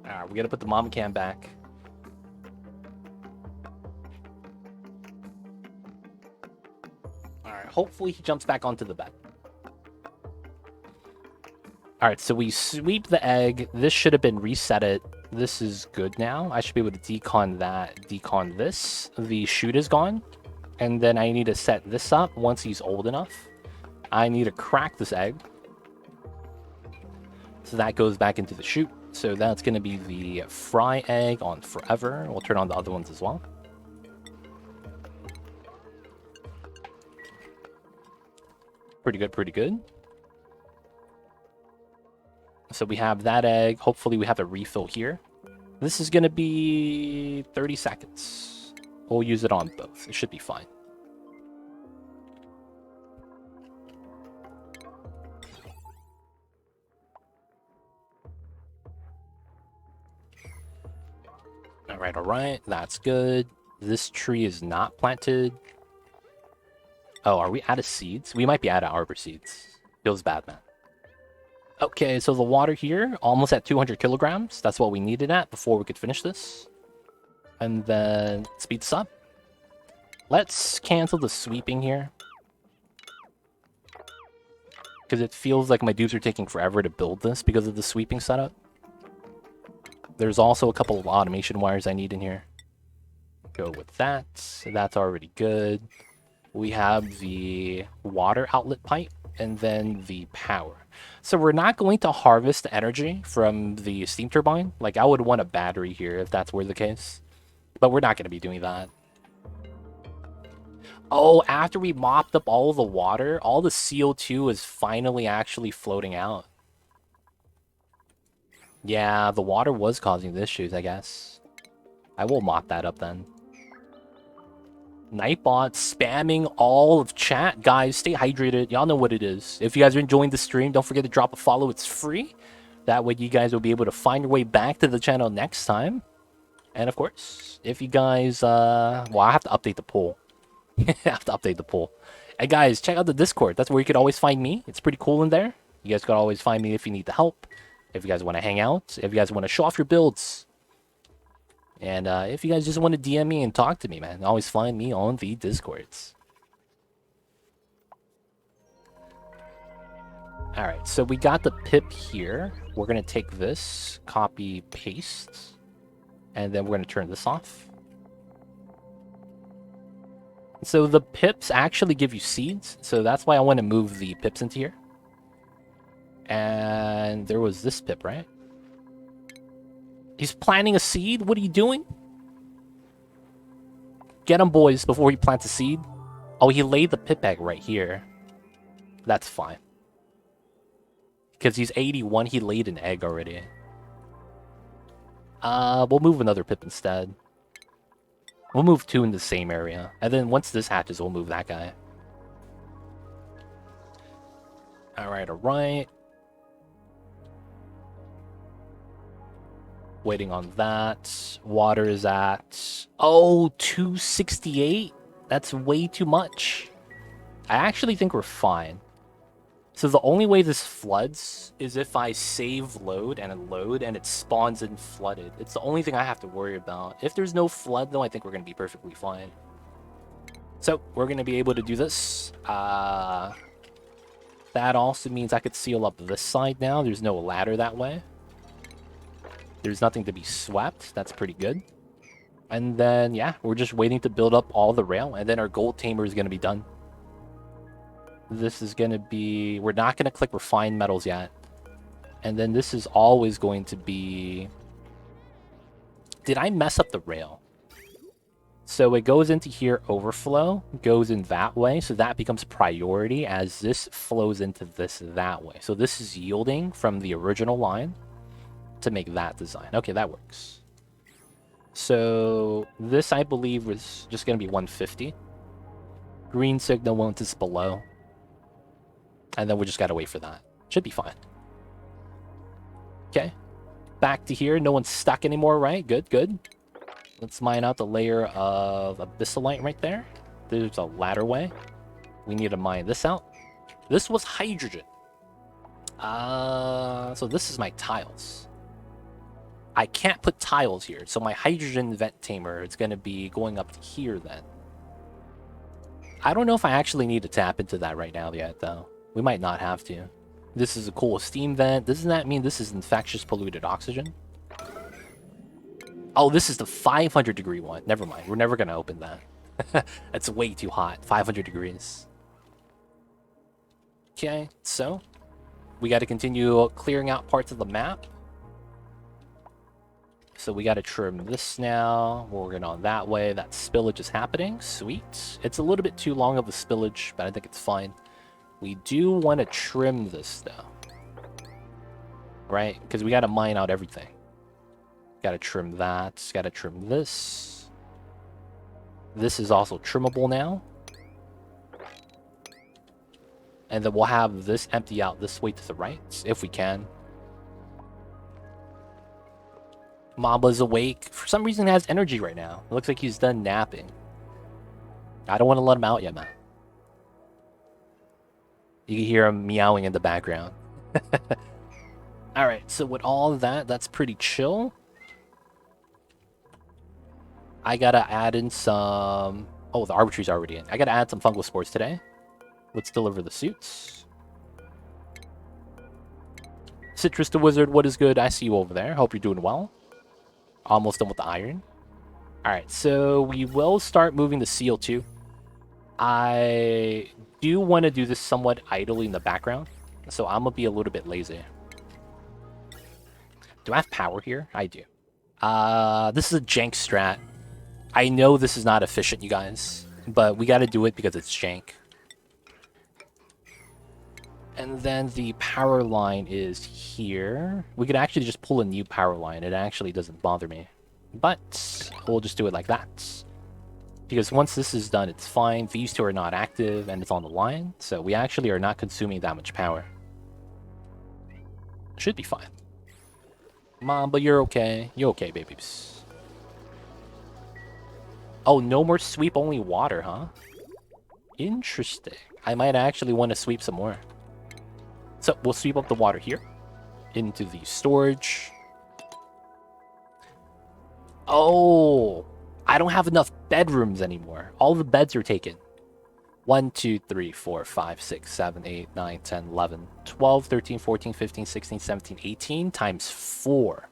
Alright, we gotta put the mama cam back. Alright, hopefully he jumps back onto the bed. Alright, so we sweep the egg. This should have been resetted. This is good now. I should be able to decon that, decon this. The chute is gone. And then I need to set this up once he's old enough. I need to crack this egg. So that goes back into the chute. So that's going to be the fry egg on forever. We'll turn on the other ones as well. Pretty good, pretty good. So we have that egg. Hopefully we have a refill here. This is going to be 30 seconds. We'll use it on both. It should be fine. All right. That's good. This tree is not planted. Oh, are we out of seeds? We might be out of arbor seeds. Feels bad, man. Okay, so the water here, almost at 200 kilograms. That's what we needed at before we could finish this. And then speed this up. Let's cancel the sweeping here. Because it feels like my dupes are taking forever to build this because of the sweeping setup. There's also a couple of automation wires I need in here. Go with that. So that's already good. We have the water outlet pipe and then the power. So we're not going to harvest the energy from the steam turbine. Like, I would want a battery here if that's were the case. But we're not going to be doing that. Oh, after we mopped up all the water, all the CO2 is finally actually floating out. Yeah, the water was causing the issues, I guess. I will mop that up then. Nightbot spamming all of chat. Guys, stay hydrated. Y'all know what it is. If you guys are enjoying the stream, don't forget to drop a follow. It's free. That way you guys will be able to find your way back to the channel next time. And of course, if you guys... well, I have to update the poll. I have to update the poll. And guys, check out the Discord. That's where you could always find me. It's pretty cool in there. You guys could always find me if you need the help. If you guys want to hang out. If you guys want to show off your builds. And if you guys just want to DM me and talk to me, man, always find me on the Discords. Alright, so we got the pip here. We're going to take this, copy, paste. And then we're going to turn this off. So the pips actually give you seeds. So that's why I want to move the pips into here. And there was this pip, right? He's planting a seed? What are you doing? Get him, boys, before he plants a seed. Oh, he laid the pip egg right here. That's fine. Because he's 81, he laid an egg already. We'll move another pip instead. We'll move two in the same area. And then once this hatches, we'll move that guy. Alright, alright. Waiting on that. Water is at... Oh, 268? That's way too much. I actually think we're fine. So the only way this floods is if I save load and it spawns in flooded. It's the only thing I have to worry about. If there's no flood though, I think we're going to be perfectly fine. So we're going to be able to do this. That also means I could seal up this side now. There's no ladder that way. There's nothing to be swept. That's pretty good. And then, yeah, we're just waiting to build up all the rail. And then our gold tamer is going to be done. This is going to be... We're not going to click refined metals yet. And then this is always going to be... Did I mess up the rail? So it goes into here, overflow, goes in that way. So that becomes priority as this flows into this that way. So this is yielding from the original line to make that design. Okay, that works. So this, I believe, was just going to be 150. Green signal once it's below. And then we just got to wait for that. Should be fine. Okay. Back to here. No one's stuck anymore, right? Good, good. Let's mine out the layer of abyssalite right there. There's a ladder way. We need to mine this out. This was hydrogen. So this is my tiles. I can't put tiles here. So my hydrogen vent tamer is going to be going up to here then. I don't know if I actually need to tap into that right now yet, though. We might not have to. This is a cool steam vent. Doesn't that mean this is infectious polluted oxygen? Oh, this is the 500 degree one. Never mind. We're never going to open that. That's way too hot. 500 degrees. Okay, so we got to continue clearing out parts of the map. So we got to trim this now. We're working on that way. That spillage is happening. Sweet. It's a little bit too long of a spillage, but I think it's fine. We do want to trim this, though. Right? Because we got to mine out everything. Got to trim that. Got to trim this. This is also trimmable now. And then we'll have this empty out this way to the right, if we can. Mamba's awake. For some reason, he has energy right now. It looks like he's done napping. I don't want to let him out yet, man. You can hear him meowing in the background. Alright, so with all of that, that's pretty chill. I gotta add in some... Oh, the Arbitrary's already in. I gotta add some fungal spores today. Let's deliver the suits. Citrus the Wizard, what is good? I see you over there. Hope you're doing well. Almost done with the iron. Alright, so we will start moving the seal too. I do want to do this somewhat idly in the background, so I'm going to be a little bit lazy. Do I have power here? I do. This is a jank strat. I know this is not efficient, you guys, but we got to do it because it's jank. And then the power line is here. We could actually just pull a new power line. It actually doesn't bother me. But we'll just do it like that. Because once this is done, it's fine. These two are not active, and it's on the line. So we actually are not consuming that much power. Should be fine. Mamba, you're okay. You're okay, babies. Oh, no more sweep, only water, huh? Interesting. I might actually want to sweep some more. So we'll sweep up the water here. Into the storage. Oh, I don't have enough bedrooms anymore. All the beds are taken. 1, 2, 3, 4, 5, 6, 7, 8, 9, 10, 11, 12, 13, 14, 15, 16, 17, 18 times 4.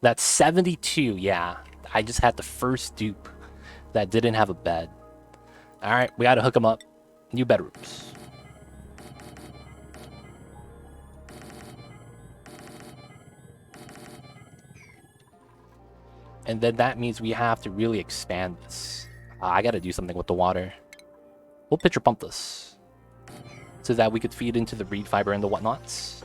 That's 72, yeah. I just had the first dupe that didn't have a bed. Alright, we gotta hook them up. New bedrooms. And then that means we have to really expand this. I gotta do something with the water. We'll pitcher pump this. So that we could feed into the reed fiber and the whatnots.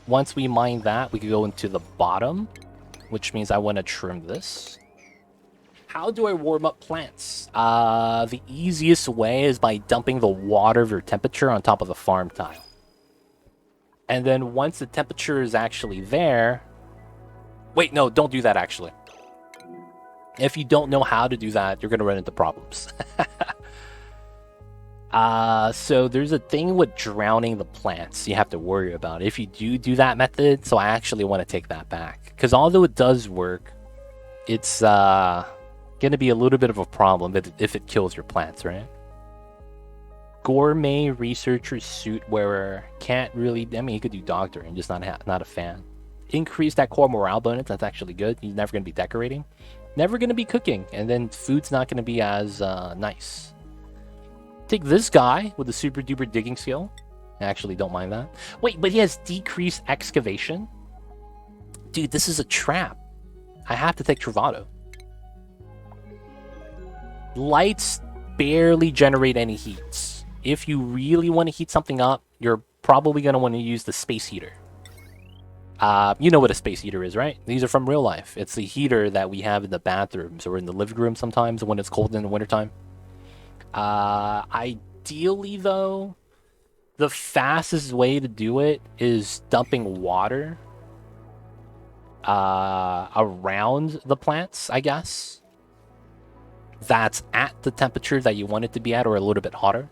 Once we mine that, we could go into the bottom. Which means I want to trim this. How do I warm up plants? The easiest way is by dumping the water of your temperature on top of the farm tile. And then once the temperature is actually there... Wait, no, don't do that actually. If you don't know how to do that, you're going to run into problems. So there's a thing with drowning the plants you have to worry about if you do that method. So I actually want to take that back because although it does work, it's gonna be a little bit of a problem if it kills your plants, right? Gourmet researcher suit wearer can't really. I mean, he could do doctor and just not a fan. Increase that core morale bonus. That's actually good. He's never gonna be decorating, never gonna be cooking, and then food's not gonna be as nice. Take this guy with the super duper digging skill. I actually don't mind that. Wait, but he has decreased excavation? Dude, this is a trap. I have to take Travado. Lights barely generate any heats. If you really want to heat something up, you're probably going to want to use the space heater. You know what a space heater is, right? These are from real life. It's the heater that we have in the bathrooms or in the living room sometimes when it's cold in the wintertime. Ideally, though, the fastest way to do it is dumping water around the plants, I guess. That's at the temperature that you want it to be at or a little bit hotter.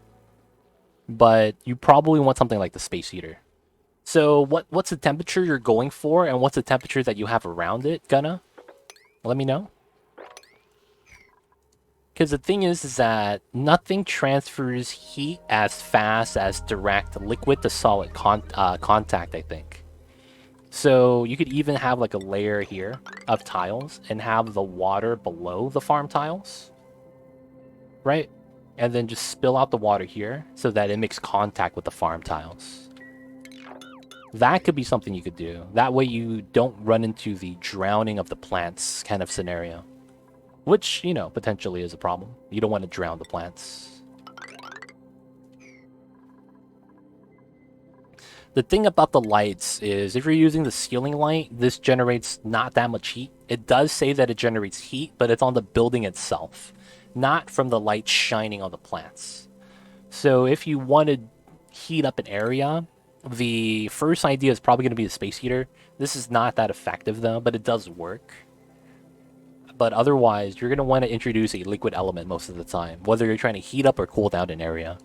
But you probably want something like the space heater. So what's the temperature you're going for and what's the temperature that you have around it, Gunna? Let me know. Because the thing is that nothing transfers heat as fast as direct liquid to solid contact, I think. So you could even have like a layer here of tiles and have the water below the farm tiles, right? And then just spill out the water here so that it makes contact with the farm tiles. That could be something you could do. That way you don't run into the drowning of the plants kind of scenario. Which, you know, potentially is a problem. You don't want to drown the plants. The thing about the lights is if you're using the ceiling light, this generates not that much heat. It does say that it generates heat, but it's on the building itself, not from the light shining on the plants. So if you want to heat up an area, the first idea is probably going to be the space heater. This is not that effective though, but it does work. But otherwise, you're going to want to introduce a liquid element most of the time, whether you're trying to heat up or cool down an area.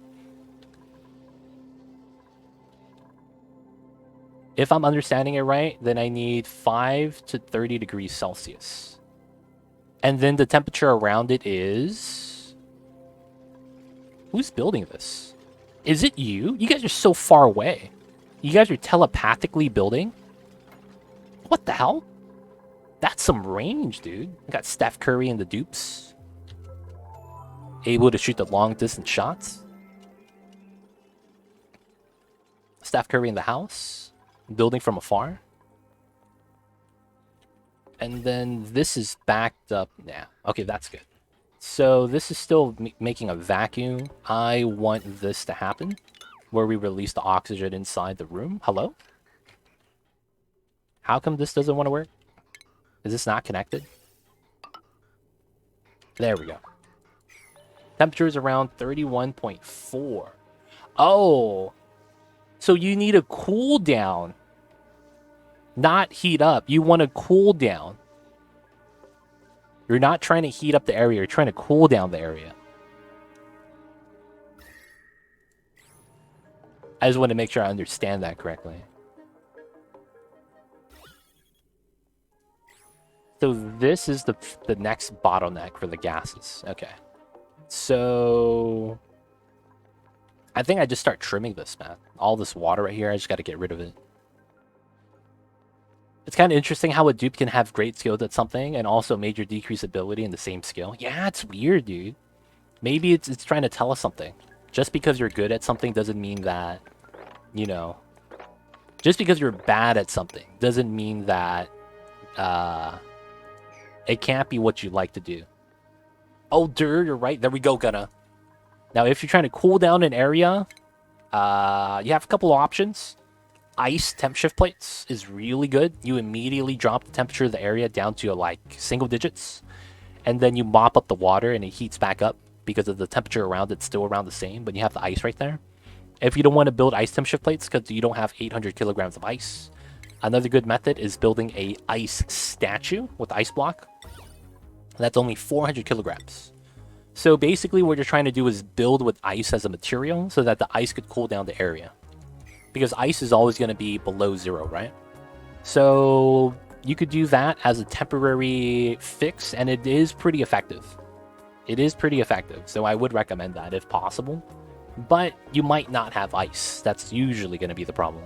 If I'm understanding it right, then I need 5 to 30 degrees Celsius. And then the temperature around it is... Who's building this? Is it you? You guys are so far away. You guys are telepathically building? What the hell? That's some range, dude. I got Steph Curry and the Dupes. Able to shoot the long distance shots. Steph Curry in the house. Building from afar. And then this is backed up now. Okay, that's good. So this is still making a vacuum. I want this to happen. Where we release the oxygen inside the room. Hello? How come this doesn't want to work? Is this not connected? There we go. Temperature is around 31.4. Oh. So you need a cool down. Not heat up. You want to cool down. You're not trying to heat up the area. You're trying to cool down the area. I just want to make sure I understand that correctly. So this is the next bottleneck for the gases. Okay. So I think I just start trimming this, man. All this water right here, I just got to get rid of it. It's kind of interesting how a dupe can have great skills at something and also major decrease ability in the same skill. Yeah, it's weird, dude. Maybe it's trying to tell us something. Just because you're good at something doesn't mean that, you know, just because you're bad at something doesn't mean that it can't be what you like to do. Oh, dude, you're right. There we go, Gunna. Now, if you're trying to cool down an area, you have a couple of options. Ice temp shift plates is really good. You immediately drop the temperature of the area down to like single digits, and then you mop up the water and it heats back up because of the temperature around it's still around the same, but you have the ice right there. If you don't want to build ice temp shift plates because you don't have 800 kilograms of ice, another good method is building a ice statue with ice block. That's only 400 kilograms. So basically what you're trying to do is build with ice as a material so that the ice could cool down the area. Because ice is always going to be below 0, right? So you could do that as a temporary fix, and it is pretty effective. It is pretty effective, so I would recommend that if possible. But you might not have ice. That's usually going to be the problem.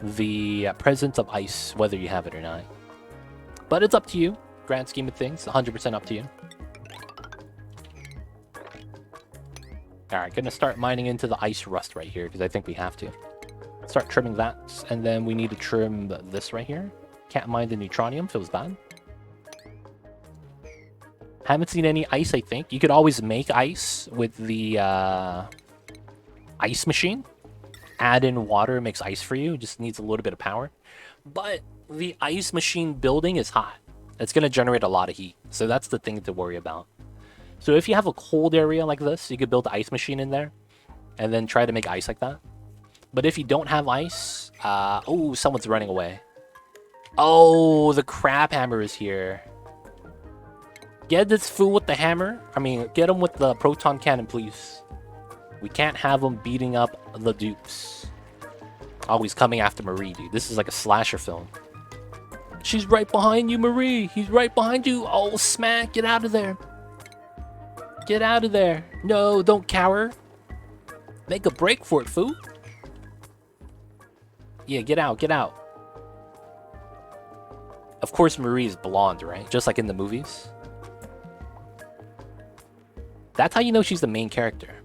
The presence of ice, whether you have it or not. But it's up to you. Grand scheme of things, 100% up to you. Alright, gonna start mining into the ice rust right here, because I think we have to. Start trimming that, and then we need to trim this right here. Can't mine the neutronium, feels bad. Haven't seen any ice, I think. You could always make ice with the ice machine. Add in water, makes ice for you. It just needs a little bit of power. But the ice machine building is hot. It's going to generate a lot of heat. So that's the thing to worry about. So if you have a cold area like this, you could build the ice machine in there. And then try to make ice like that. But if you don't have ice... oh, someone's running away. Oh, the crab hammer is here. Get this fool with the hammer. I mean, get him with the proton cannon, please. We can't have him beating up the dupes. Oh, he's coming after Marie, dude. This is like a slasher film. She's right behind you, Marie. He's right behind you. Oh, smack. Get out of there. Get out of there. No, don't cower. Make a break for it, fool. Yeah, get out. Get out. Of course, Marie is blonde, right? Just like in the movies. That's how you know she's the main character.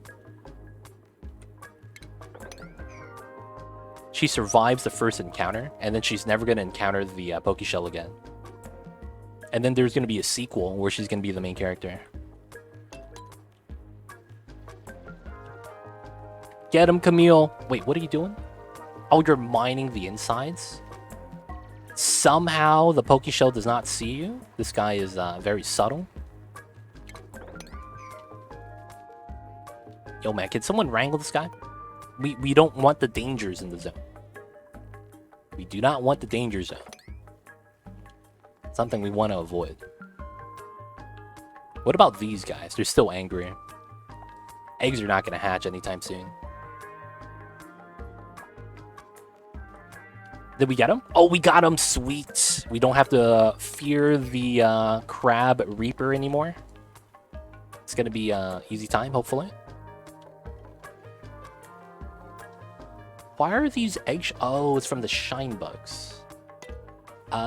She survives the first encounter, and then she's never going to encounter the Pokeshell again. And then there's going to be a sequel where she's going to be the main character. Get him, Camille. Wait, what are you doing? Oh, you're mining the insides? Somehow the Pokeshell does not see you. This guy is very subtle. Yo, man, can someone wrangle this guy? We don't want the dangers in the zone. We do not want the danger zone. Something we want to avoid. What about these guys? They're still angry. Eggs are not going to hatch anytime soon. Did we get him? Oh, we got him. Sweet. We don't have to fear the crab reaper anymore. It's going to be easy time, hopefully. Why are these eggs? Oh, it's from the shine bugs. We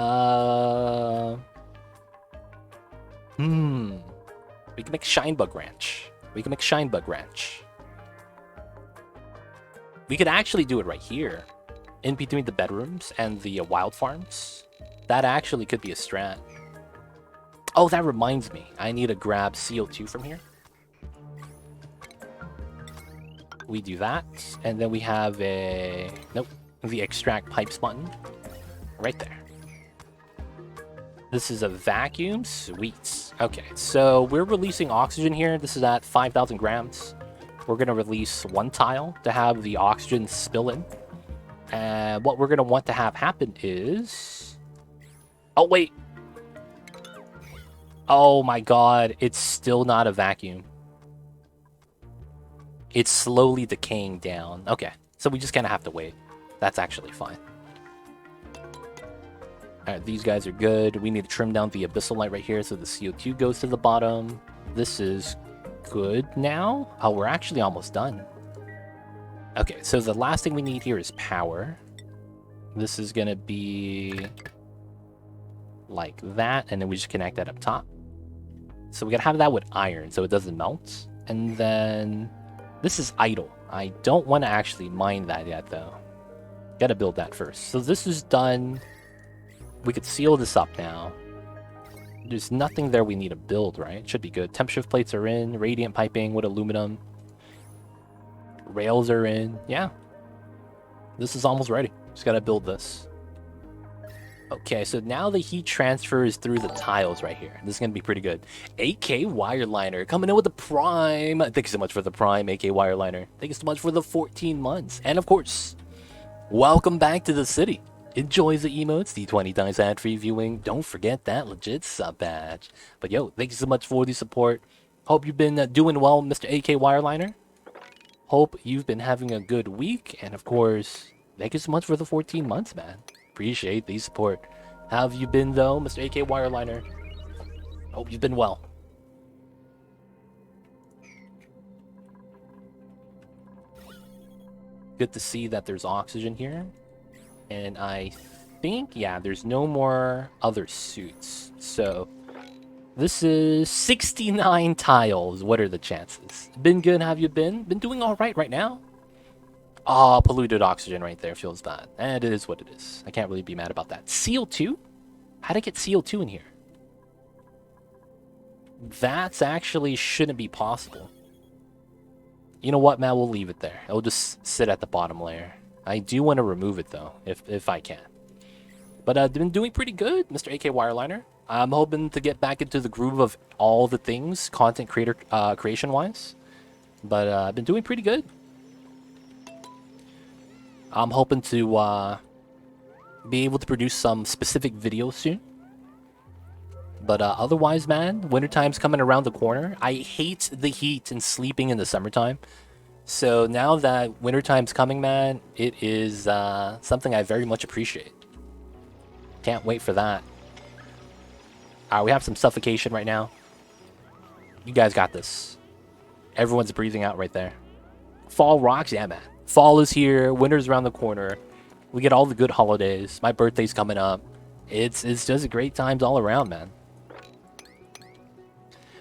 can make shine bug ranch. We can make shine bug ranch. We could actually do it right here. In between the bedrooms and the wild farms. That actually could be a strat. Oh, that reminds me. I need to grab CO2 from here. We do that. And then we have a... Nope. The extract pipes button. Right there. This is a vacuum. Sweet. Okay, so we're releasing oxygen here. This is at 5,000 grams. We're going to release one tile to have the oxygen spill in. And what we're going to want to have happen is... Oh, wait. Oh, my God. It's still not a vacuum. It's slowly decaying down. Okay, so we just kind of have to wait. That's actually fine. Alright, these guys are good. We need to trim down the abyssal light right here so the CO2 goes to the bottom. This is good now. Oh, we're actually almost done. Okay, so the last thing we need here is power. This is going to be like that, and then we just connect that up top. So we got to have that with iron so it doesn't melt. And then this is idle. I don't want to actually mine that yet, though. Got to build that first. So this is done. We could seal this up now. There's nothing there we need to build, right? Should be good. Temp shift plates are in. Radiant piping with aluminum. Rails are in. Yeah. This is almost ready. Just gotta build this. Okay, so now the heat transfers through the tiles right here. This is gonna be pretty good. AK Wireliner coming in with the Prime. Thank you so much for the Prime, AK Wireliner. Thank you so much for the 14 months. And of course, welcome back to the city. Enjoy the emotes, the 20 times ad-free viewing. Don't forget that legit sub badge. But yo, thank you so much for the support. Hope you've been doing well, Mr. AK Wireliner. Hope you've been having a good week. And of course, thank you so much for the 14 months, man. Appreciate the support. How have you been, though, Mr. AK Wireliner? Hope you've been well. Good to see that there's oxygen here. And I think, yeah, there's no more other suits. So this is 69 tiles. What are the chances? Been good, have you been? Been doing all right now? Oh, polluted oxygen right there feels bad. And it is what it is. I can't really be mad about that. CO2? How'd I get CO2 in here? That's actually shouldn't be possible. You know what, Matt? We'll leave it there. It'll just sit at the bottom layer. I do want to remove it, though, if I can. But I've been doing pretty good, Mr. AK Wireliner. I'm hoping to get back into the groove of all the things, content creator creation-wise. But I've been doing pretty good. I'm hoping to be able to produce some specific videos soon. But otherwise, man, wintertime's coming around the corner. I hate the heat and sleeping in the summertime. So now that wintertime's coming, man, it is something I very much appreciate. Can't wait for that. Alright, we have some suffocation right now. You guys got this. Everyone's breathing out right there. Fall rocks? Yeah, man. Fall is here. Winter's around the corner. We get all the good holidays. My birthday's coming up. It's just great times all around, man.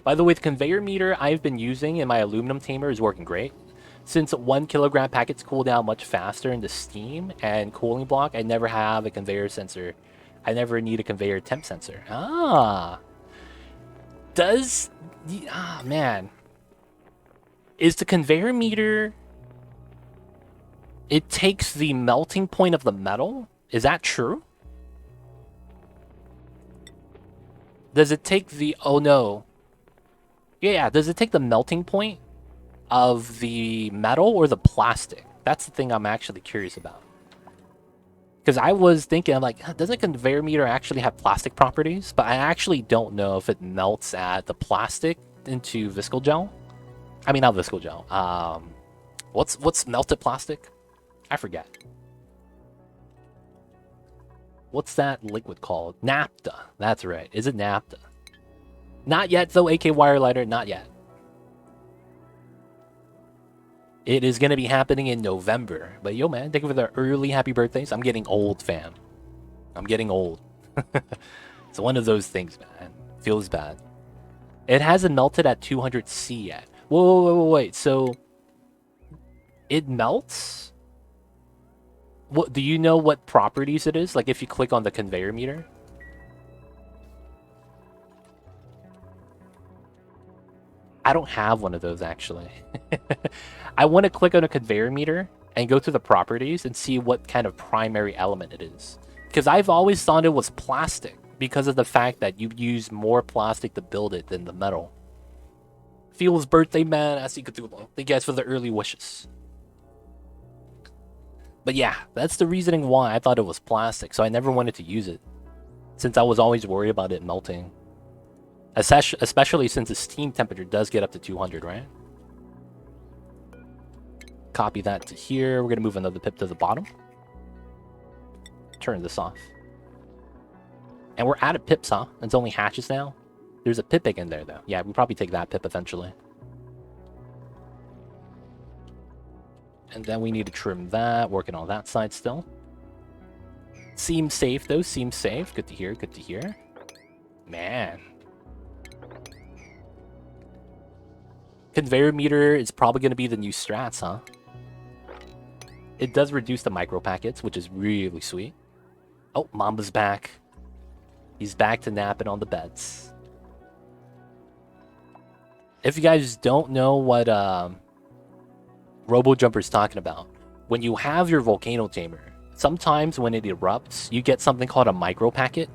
By the way, the conveyor meter I've been using in my aluminum tamer is working great. Since 1 kilogram packets cool down much faster in the steam and cooling block, I never have a conveyor sensor. I never need a conveyor temp sensor. Man. Is the conveyor meter... It takes the melting point of the metal? Is that true? Does it take the... Oh, no. Yeah, does it take the melting point of the metal or the plastic? That's the thing I'm actually curious about. Because I was thinking, I'm like, doesn't a conveyor meter actually have plastic properties? But I actually don't know if it melts at the plastic into visco gel. I mean, not visco gel. What's melted plastic? I forget. What's that liquid called? Naphtha. That's right. Is it naphtha? Not yet, though, AK Wirelighter. Not yet. It is going to be happening in November. But yo, man, thank you for the early happy birthdays. I'm getting old, fam. I'm getting old. It's one of those things, man. Feels bad. It hasn't melted at 200C yet. Wait. So, it melts? What, do you know what properties it is? Like, if you click on the conveyor meter? I don't have one of those, actually. I want to click on a conveyor meter and go to the properties and see what kind of primary element it is. Because I've always thought it was plastic because of the fact that you use more plastic to build it than the metal. Feels birthday, man. I see Cthulhu. Thank you guys for the early wishes. But yeah, that's the reasoning why I thought it was plastic, so I never wanted to use it. Since I was always worried about it melting. Especially since the steam temperature does get up to 200, right? Copy that to here. We're going to move another pip to the bottom. Turn this off. And we're out of pips, huh? It's only hatches now. There's a pip egg in there, though. Yeah, we'll probably take that pip eventually. And then we need to trim that. Working on that side still. Seems safe, though. Seems safe. Good to hear. Good to hear. Man. Conveyor meter is probably going to be the new strats, huh? It does reduce the micro packets, which is really sweet. Oh, Mamba's back. He's back to napping on the beds. If you guys don't know what RoboJumper's talking about, when you have your volcano tamer, sometimes when it erupts, you get something called a micro packet,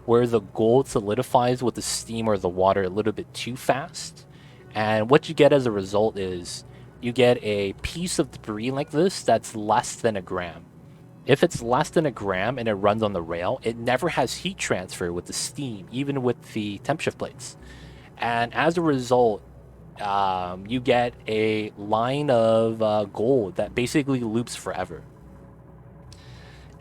where the gold solidifies with the steam or the water a little bit too fast. And what you get as a result is you get a piece of debris like this that's less than a gram. If it's less than a gram and it runs on the rail, it never has heat transfer with the steam, even with the temp shift plates. And as a result, you get a line of gold that basically loops forever.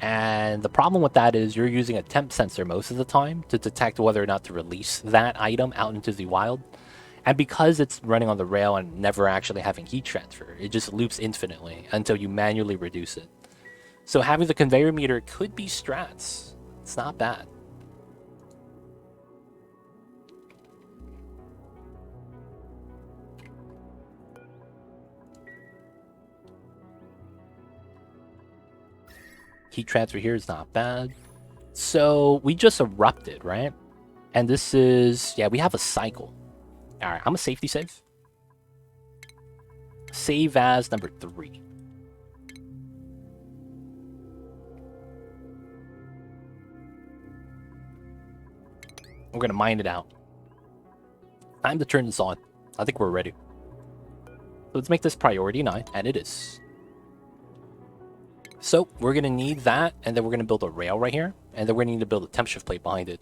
And the problem with that is you're using a temp sensor most of the time to detect whether or not to release that item out into the wild. And because it's running on the rail and never actually having heat transfer, it just loops infinitely until you manually reduce it. So having the conveyor meter could be strats. It's not bad. Heat transfer here is not bad. So we just erupted, right? And this is, yeah, we have a cycle. All right, I'm a safety save. Save as number 3. We're going to mine it out. Time to turn this on. I think we're ready. So let's make this priority 9, and it is. So we're going to need that, and then we're going to build a rail right here, and then we're going to need to build a temp shift plate behind it.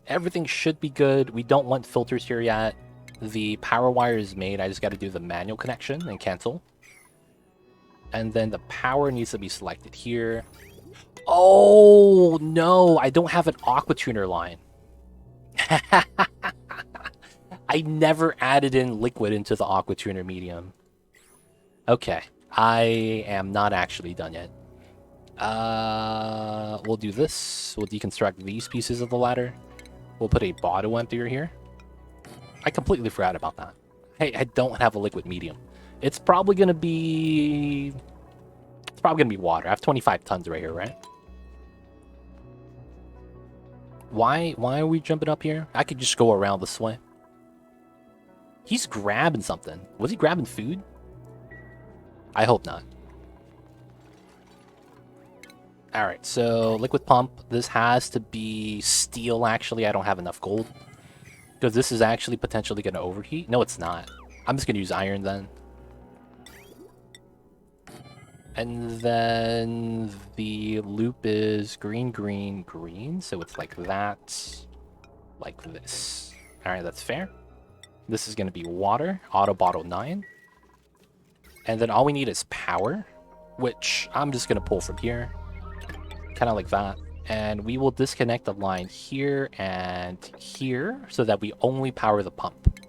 Everything should be good. We don't want filters here yet. The power wire is made. I just got to do the manual connection and cancel. And then the power needs to be selected here. Oh, no. I don't have an aqua tuner line. I never added in liquid into the aqua tuner medium. Okay. I am not actually done yet. We'll do this. We'll deconstruct these pieces of the ladder. We'll put a bottle emptier here. I completely forgot about that. Hey, I don't have a liquid medium. It's probably gonna be... It's probably gonna be water. I have 25 tons right here, right? Why are we jumping up here? I could just go around this way. He's grabbing something. Was he grabbing food? I hope not. Alright, so liquid pump. This has to be steel, actually. I don't have enough gold. Because this is actually potentially going to overheat. No, it's not. I'm just going to use iron then. And then the loop is green, green, green. So it's like that. Like this. Alright, that's fair. This is going to be water. Auto bottle 9. And then all we need is power. Which I'm just going to pull from here. Kind of like that. And we will disconnect the line here and here so that we only power the pump.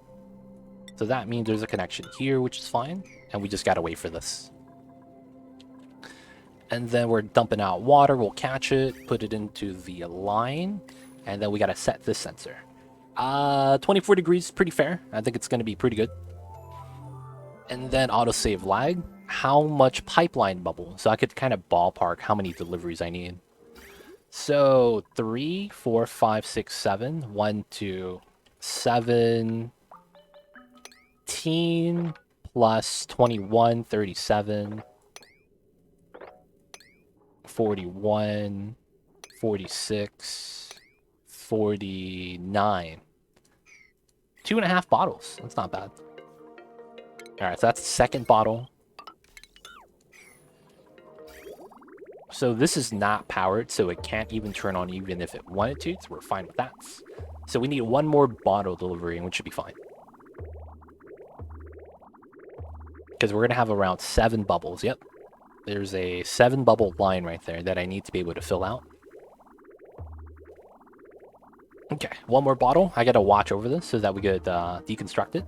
So that means there's a connection here, which is fine. And we just gotta wait for this. And then we're dumping out water. We'll catch it, put it into the line. And then we gotta set this sensor. 24 degrees is pretty fair. I think it's gonna be pretty good. And then autosave lag. How much pipeline bubble? So I could kind of ballpark how many deliveries I need. So 3, 4, 5, 6, 7. 1, 2, 17 plus 21, 37. 41, 46, 49. 2.5 bottles. That's not bad. Alright, so that's the second bottle. So this is not powered, so it can't even turn on even if it wanted to, so we're fine with that. So we need one more bottle delivery, and which should be fine. Because we're going to have around 7 bubbles, yep. There's a 7 bubble line right there that I need to be able to fill out. Okay, one more bottle. I got to watch over this so that we could deconstruct it.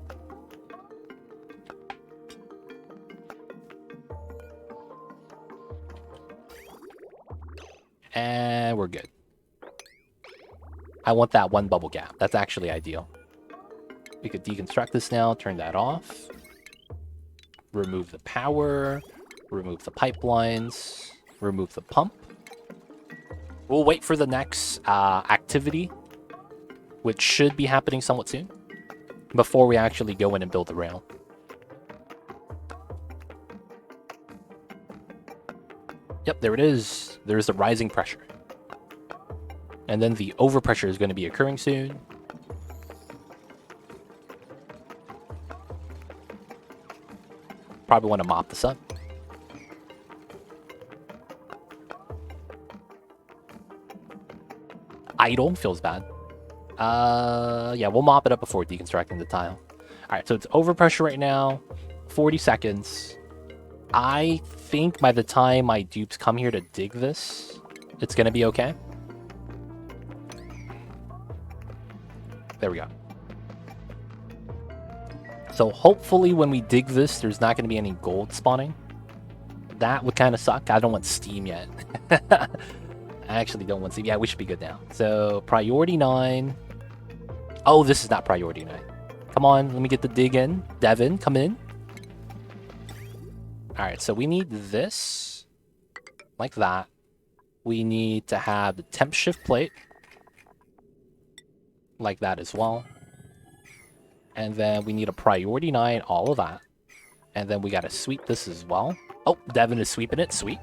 And we're good. I want that 1 bubble gap. That's actually ideal. We could deconstruct this now, turn that off. Remove the power. Remove the pipelines. Remove the pump. We'll wait for the next activity, which should be happening somewhat soon, before we actually go in and build the rail. Yep, there it is. There's the rising pressure. And then the overpressure is going to be occurring soon. Probably want to mop this up. idle. Feels bad. Yeah, we'll mop it up before deconstructing the tile. Alright, so it's overpressure right now. 40 seconds. I think by the time my dupes come here to dig this, it's gonna be okay. There we go. So hopefully when we dig this, there's not gonna be any gold spawning. That would kind of suck. I don't want steam yet. I actually don't want steam. Yeah, we should be good now. So priority 9. Oh, this is not priority 9. Come on, let me get the dig in. Devin, come in. Alright, so we need this. Like that. We need to have the temp shift plate. Like that as well. And then we need a priority 9, all of that. And then we gotta sweep this as well. Oh, Devin is sweeping it. Sweet.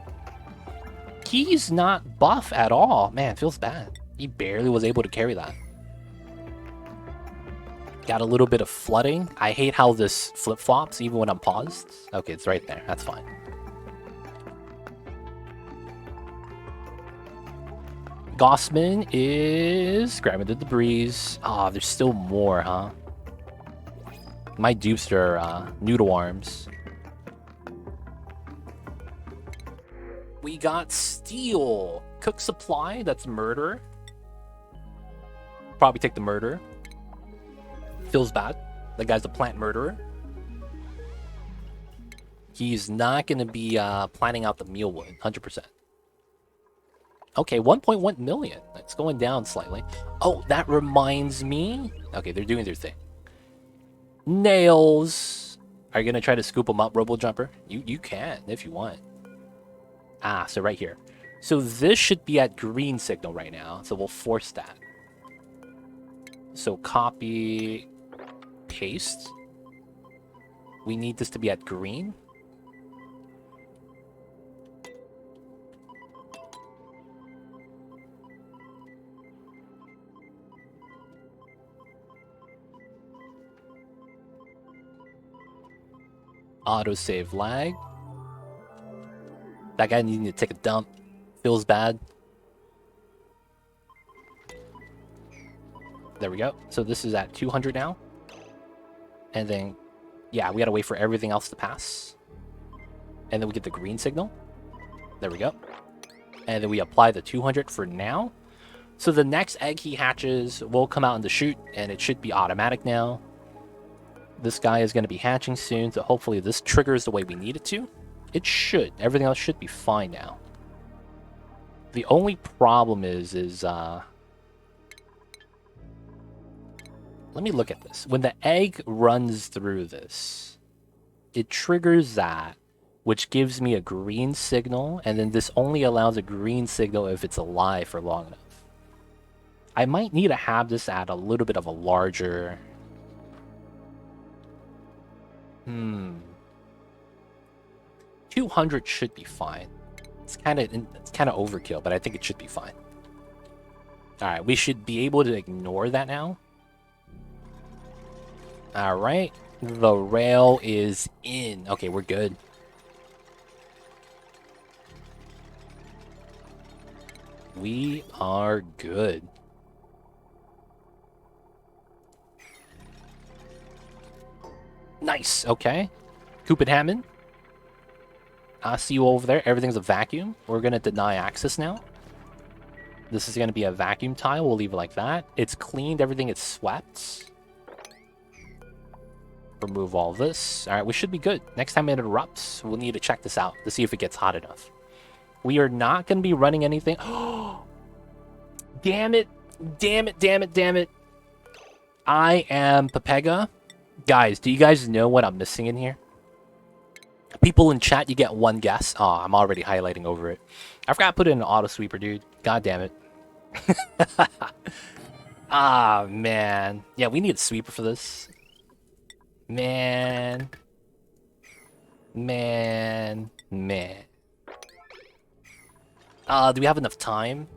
He's not buff at all. Man, feels bad. He barely was able to carry that. Got a little bit of flooding. I hate how this flip-flops even when I'm paused. Okay, it's right there. That's fine. Gossman is grabbing the debris. Ah, there's still more, huh? My dupes are noodle arms. We got steel. Cook supply, that's murder. Probably take the murder. Feels bad. That guy's a plant murderer. He's not going to be planning out the mealwood, 100%. Okay, 1.1 million. It's going down slightly. Oh, that reminds me. Okay, they're doing their thing. Nails. Are you going to try to scoop them up, Robo Jumper? You can, if you want. Ah, so right here. So this should be at green signal right now. So we'll force that. So copy, paste. We need this to be at green. Autosave lag. That guy needing to take a dump. Feels bad. There we go. So this is at 200 now. And then, yeah, we gotta wait for everything else to pass. And then we get the green signal. There we go. And then we apply the 200 for now. So the next egg he hatches will come out in the chute, and it should be automatic now. This guy is going to be hatching soon, so hopefully this triggers the way we need it to. It should. Everything else should be fine now. The only problem is let me look at this. When the egg runs through this, it triggers that, which gives me a green signal, and then this only allows a green signal if it's alive for long enough. I might need to have this at a little bit of a larger... 200 should be fine. It's kind of overkill, but I think it should be fine. All right, we should be able to ignore that now. All right, the rail is in. Okay, we're good. We are good. Nice. Okay. Cupid Hammond. I see you over there. Everything's a vacuum. We're going to deny access now. This is going to be a vacuum tile. We'll leave it like that. It's cleaned. Everything is swept. Remove all this. All right, we should be good. Next time it erupts, we'll need to check this out to see if it gets hot enough. We are not going to be running anything. Oh, damn it. Damn it, damn it, damn it. I am Pepega. Guys, do you guys know what I'm missing in here? People in chat, you get one guess. Oh, I'm already highlighting over it. I forgot to put in an auto sweeper, dude. God damn it. Ah, man. Yeah, we need a sweeper for this. Man. Man. Man. Do we have enough time?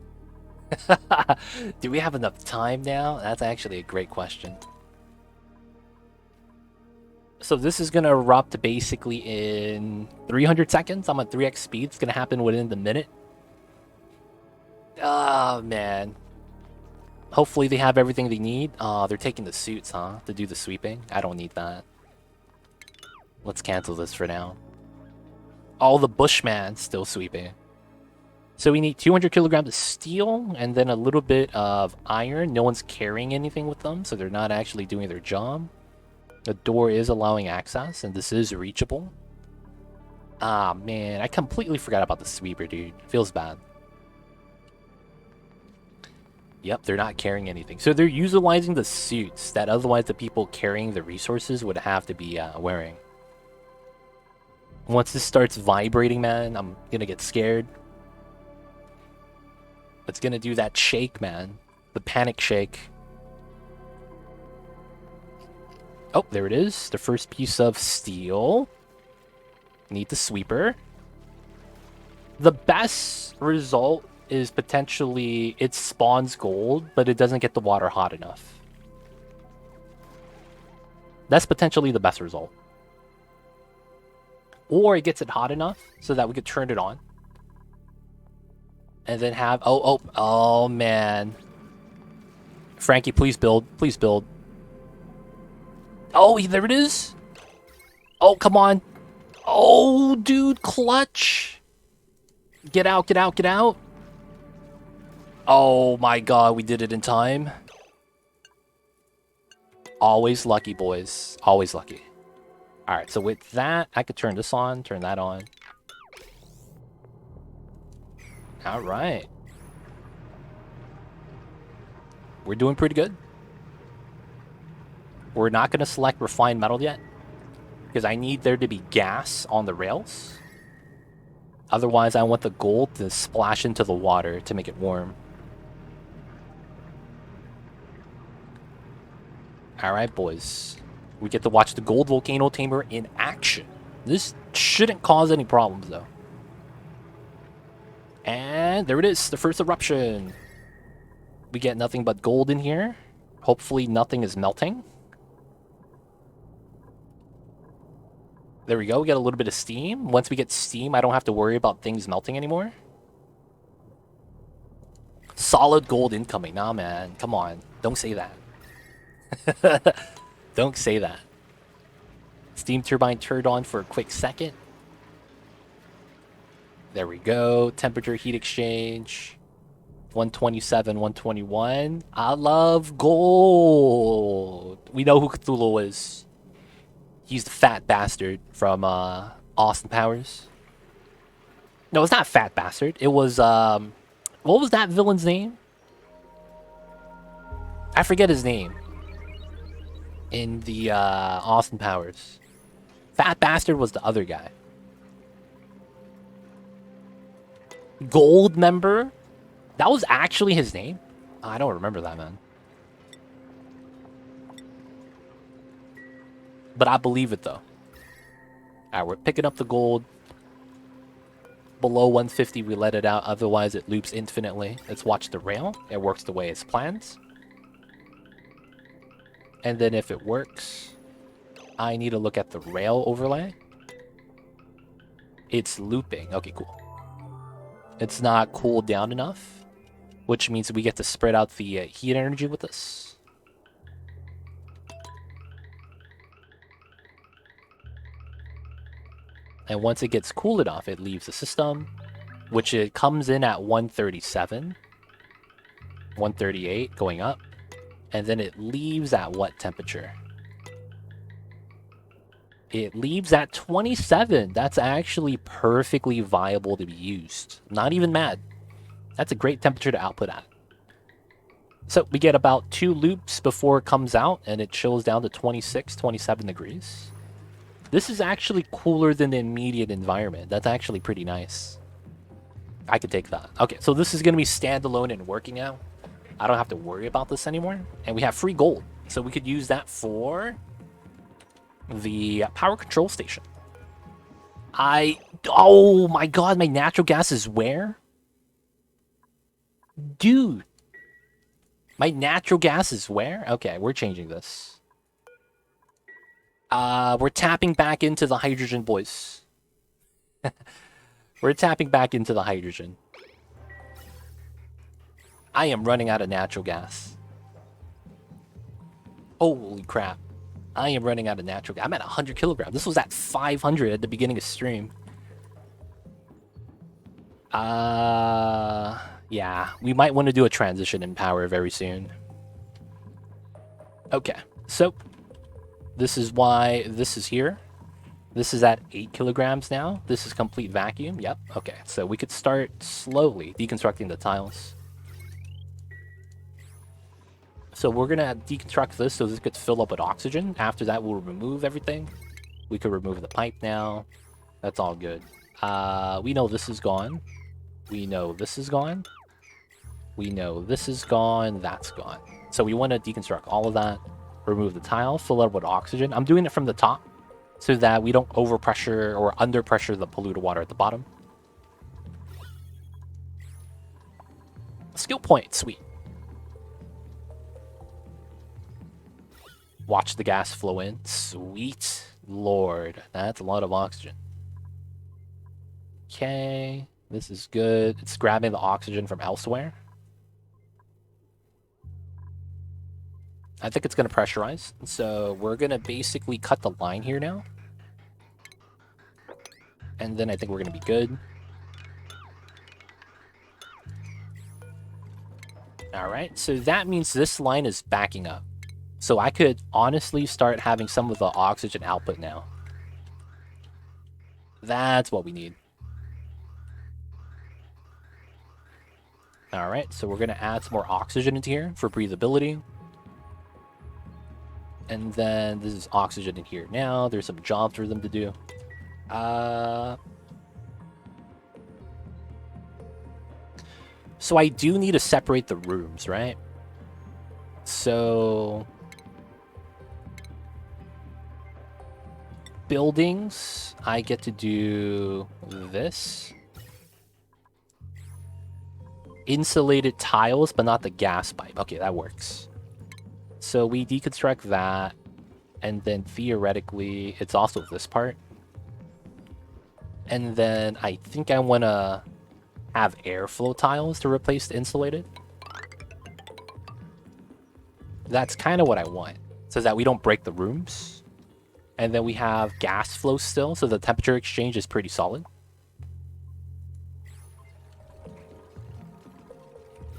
Do we have enough time now? That's actually a great question. So this is going to erupt basically in 300 seconds. I'm at 3x speed. It's going to happen within the minute. Oh, man. Hopefully they have everything they need. They're taking the suits, huh? To do the sweeping. I don't need that. Let's cancel this for now. All the Bushman still sweeping. So we need 200 kilograms of steel and then a little bit of iron. No one's carrying anything with them, so they're not actually doing their job. The door is allowing access, and this is reachable. Ah, man, I completely forgot about the sweeper, dude. Feels bad. Yep, they're not carrying anything. So they're utilizing the suits that otherwise the people carrying the resources would have to be wearing. Once this starts vibrating, man, I'm gonna get scared. It's gonna do that shake, man. The panic shake. Oh, there it is. The first piece of steel. Need the sweeper. The best result is potentially it spawns gold, but it doesn't get the water hot enough. That's potentially the best result. Or it gets it hot enough so that we could turn it on. And then have... Oh, man. Frankie, please build. Please build. Oh, there it is. Oh, come on. Oh, dude, clutch. Get out, get out, get out. Oh, my God, we did it in time. Always lucky, boys. Always lucky. All right, so with that, I could turn this on, turn that on. All right. We're doing pretty good. We're not going to select refined metal yet, because I need there to be gas on the rails. Otherwise, I want the gold to splash into the water to make it warm. All right, boys. We get to watch the gold volcano tamer in action. This shouldn't cause any problems, though. And there it is, the first eruption. We get nothing but gold in here. Hopefully nothing is melting. There we go, we get a little bit of steam. Once we get steam, I don't have to worry about things melting anymore. Solid gold incoming. Nah, man, come on. Don't say that. Don't say that. Steam turbine turned on for a quick second. There we go. Temperature heat exchange. 127, 121. I love gold. We know who Cthulhu is. He's the fat bastard from Austin Powers. No, it's not Fat Bastard. It was, what was that villain's name? I forget his name. In the Austin Powers. Fat Bastard was the other guy. Gold Member? That was actually his name? I don't remember that, man. But I believe it, though. Alright, we're picking up the gold. Below 150, we let it out. Otherwise, it loops infinitely. Let's watch the rail. It works the way it's planned. And then if it works, I need to look at the rail overlay. It's looping. Okay, cool. It's not cooled down enough, which means we get to spread out the heat energy with this. And once it gets cooled enough, it leaves the system, which it comes in at 137, 138, going up. And then it leaves at what temperature? It leaves at 27. That's actually perfectly viable to be used. Not even mad. That's a great temperature to output at. So we get about 2 loops before it comes out, and it chills down to 26, 27 degrees. This is actually cooler than the immediate environment. That's actually pretty nice. I could take that. Okay, so this is going to be standalone and working now. I don't have to worry about this anymore. And we have free gold. So we could use that for the power control station. Oh my god, my natural gas is where? Dude. My natural gas is where? Okay, we're changing this. We're tapping back into the hydrogen, boys. We're tapping back into the hydrogen. I am running out of natural gas. Holy crap. I am running out of natural gas. I'm at 100 kilograms. This was at 500 at the beginning of stream. Yeah, we might want to do a transition in power very soon. Okay, so this is why this is here. This is at 8 kilograms now. This is complete vacuum. Yep. Okay, so we could start slowly deconstructing the tiles. So we're gonna deconstruct this so this could fill up with oxygen. After that, we'll remove everything. We could remove the pipe now. That's all good. We know this is gone. We know this is gone. We know this is gone. That's gone. So we want to deconstruct all of that. Remove the tile. Fill it with oxygen. I'm doing it from the top so that we don't overpressure or underpressure the polluted water at the bottom. Skill point. Sweet. Watch the gas flow in. Sweet lord. That's a lot of oxygen. Okay. This is good. It's grabbing the oxygen from elsewhere. I think it's going to pressurize. So we're going to basically cut the line here now. And then I think we're going to be good. Alright, so that means this line is backing up. So I could honestly start having some of the oxygen output now. That's what we need. Alright, so we're going to add some more oxygen into here for breathability. And then this is oxygen in here now. There's some jobs for them to do. So I do need to separate the rooms, right? So buildings, I get to do this. Insulated tiles, but not the gas pipe. Okay, that works. So we deconstruct that, and then theoretically, it's also this part. And then I think I want to have airflow tiles to replace the insulated. That's kind of what I want, so that we don't break the rooms. And then we have gas flow still, so the temperature exchange is pretty solid.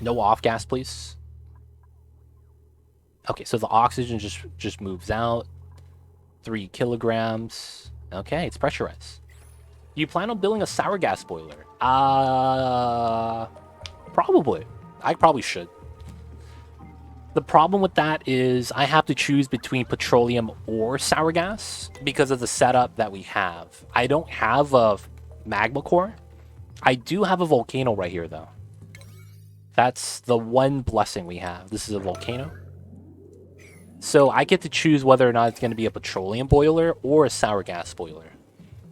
No off gas, please. Okay, so the oxygen just moves out. 3 kilograms. Okay, it's pressurized. Do you plan on building a sour gas boiler? Probably. I probably should. The problem with that is I have to choose between petroleum or sour gas because of the setup that we have. I don't have a magma core. I do have a volcano right here, though. That's the one blessing we have. This is a volcano. So I get to choose whether or not it's going to be a petroleum boiler or a sour gas boiler.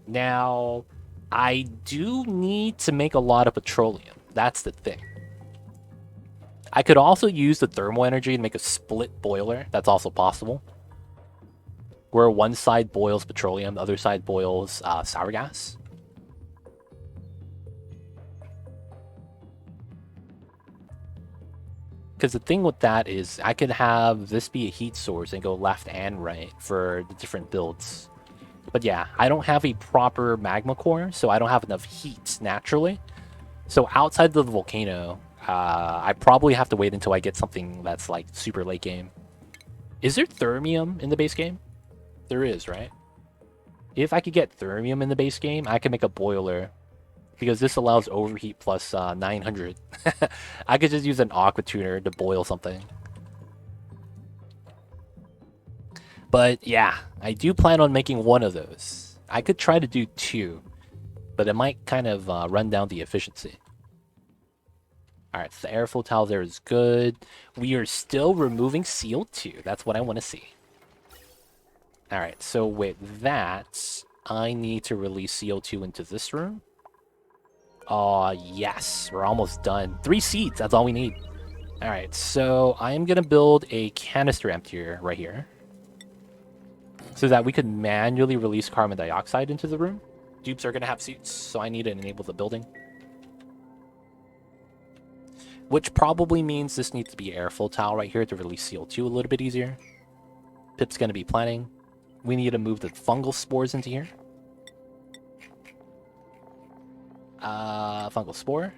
Now, I do need to make a lot of petroleum. That's the thing. I could also use the thermal energy to make a split boiler. That's also possible. Where one side boils petroleum, the other side boils sour gas. Because the thing with that is I could have this be a heat source and go left and right for the different builds. But yeah, I don't have a proper magma core, so I don't have enough heat naturally. So outside of the volcano, I probably have to wait until I get something that's like super late game. Is there thermium in the base game? There is, right? If I could get thermium in the base game, I can make a boiler. Because this allows overheat plus 900. I could just use an aqua tuner to boil something. But yeah, I do plan on making one of those. I could try to do 2, but it might kind of run down the efficiency. Alright, so the airflow tile there is good. We are still removing CO2. That's what I want to see. Alright, so with that, I need to release CO2 into this room. Yes, we're almost done. 3 seeds, that's all we need. Alright, so I am going to build a canister emptier right here. So that we could manually release carbon dioxide into the room. Dupes are going to have suits, so I need to enable the building. Which probably means this needs to be airflow tile right here to release CO2 a little bit easier. Pip's going to be planting. We need to move the fungal spores into here. Fungal spore.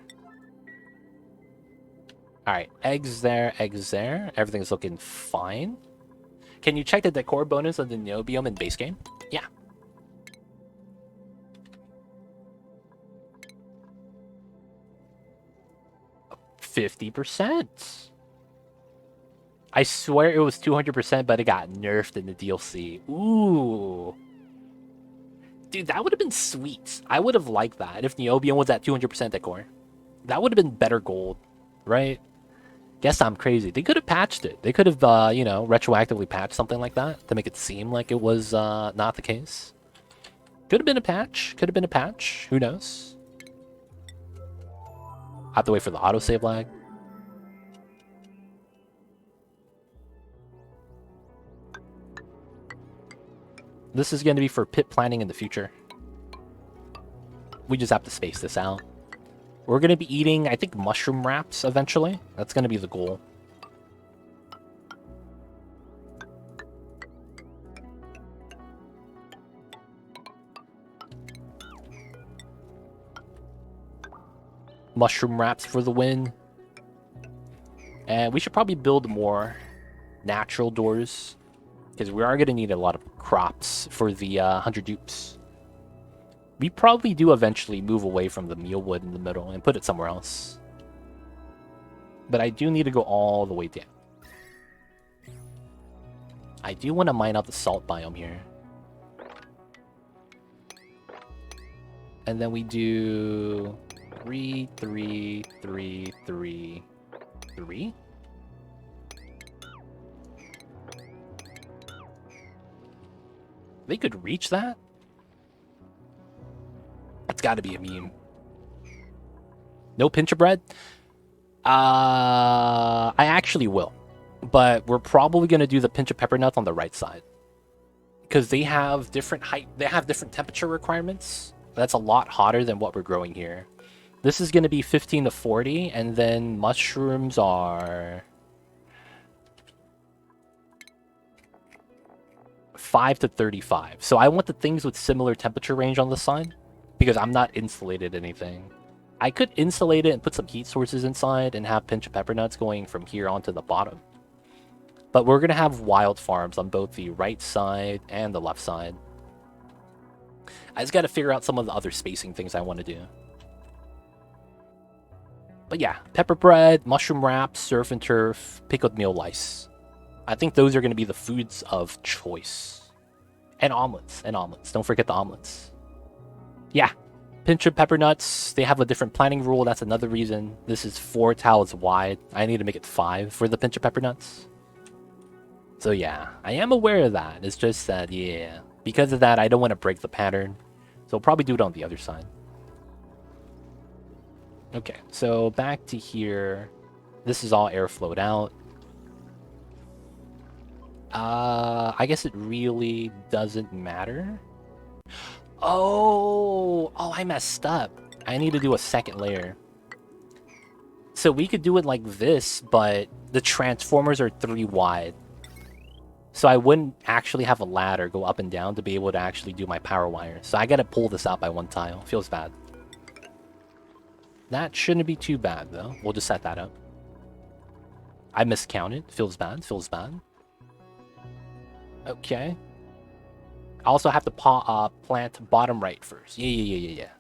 Alright, eggs there, eggs there. Everything's looking fine. Can you check the decor bonus of the Neobiome in base game? Yeah. %. I swear it was 200%, but it got nerfed in the DLC. Ooh. Dude, that would have been sweet. I would have liked that if Neobium was at 200% decor. That would have been better gold, right? Guess I'm crazy. They could have patched it. They could have, you know, retroactively patched something like that to make it seem like it was not the case. Could have been a patch. Could have been a patch. Who knows? I have to wait for the autosave lag. This is going to be for pit planning in the future. We just have to space this out. We're going to be eating, I think, mushroom wraps eventually. That's going to be the goal. Mushroom wraps for the win. And we should probably build more natural doors, because we are going to need a lot of crops for the 100 dupes. We probably do eventually move away from the mealwood in the middle and put it somewhere else. But I do need to go all the way down. I do want to mine out the salt biome here. And then we do 3, 3, 3, 3, 3. They could reach that? That's got to be a meme. No pincher bread? I actually will. But we're probably going to do the pinch of pepper nuts on the right side. Because they have different height, they have different temperature requirements. That's a lot hotter than what we're growing here. This is going to be 15 to 40, and then mushrooms are 5 to 35. So I want the things with similar temperature range on the side, because I'm not insulated anything. I could insulate it and put some heat sources inside and have pinch of pepper nuts going from here onto the bottom. But we're going to have wild farms on both the right side and the left side. I just got to figure out some of the other spacing things I want to do. But yeah, pepper bread, mushroom wraps, surf and turf, pickled meal lice. I think those are going to be the foods of choice. And omelets, and omelets. Don't forget the omelets. Yeah, pinch of pepper nuts. They have a different planning rule. That's another reason. This is 4 tiles wide. I need to make it 5 for the pinch of pepper nuts. So yeah, I am aware of that. It's just that, yeah, because of that, I don't want to break the pattern. So I'll probably do it on the other side. Okay, so back to here. This is all airflowed out. I guess it really doesn't matter. Oh, I messed up. I need to do a second layer. So we could do it like this, but the transformers are 3 wide. So I wouldn't actually have a ladder go up and down to be able to actually do my power wires. So I gotta pull this out by 1 tile. Feels bad. That shouldn't be too bad, though. We'll just set that up. I miscounted. Feels bad. Feels bad. Okay. I also have to plant bottom right first. Yeah.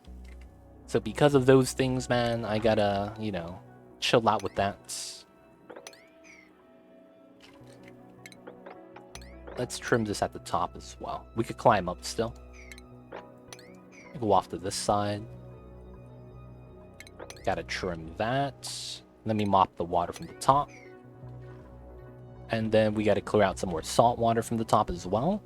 So because of those things, man, I gotta, you know, chill out with that. Let's trim this at the top as well. We could climb up still. Go off to this side. Gotta trim that. Let me mop the water from the top. And then we gotta clear out some more salt water from the top as well.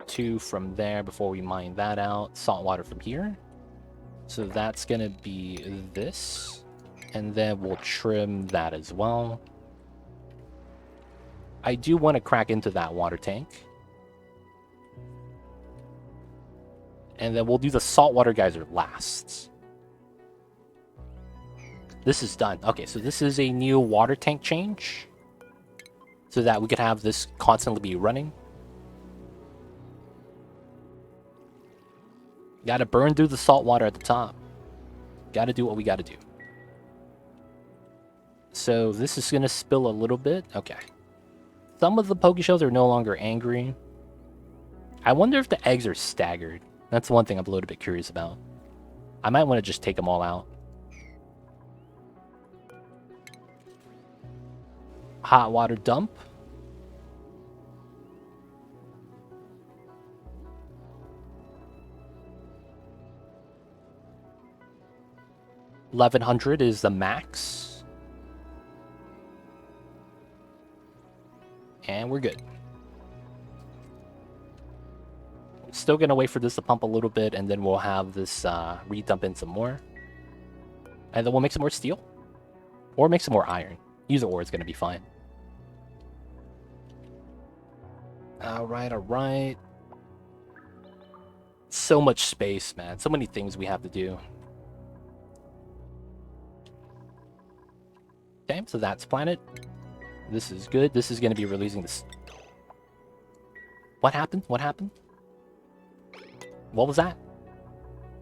Two from there before we mine that out. Salt water from here. So that's gonna be this. And then we'll trim that as well. I do want to crack into that water tank. And then we'll do the saltwater geyser last. This is done. Okay, so this is a new water tank change, so that we could have this constantly be running. Gotta burn through the salt water at the top. Gotta do what we gotta do. So this is gonna spill a little bit. Okay. Some of the Pokeshells are no longer angry. I wonder if the eggs are staggered. That's one thing I'm a little bit curious about. I might want to just take them all out. Hot water dump. $1,100 is the max. And we're good. Still gonna wait for this to pump a little bit, and then we'll have this redump in some more. And then we'll make some more steel. Or make some more iron. Either or is gonna be fine. Alright, alright. So much space, man. So many things we have to do. Okay, so that's planet. This is good. This is going to be releasing this. What happened? What happened? What was that?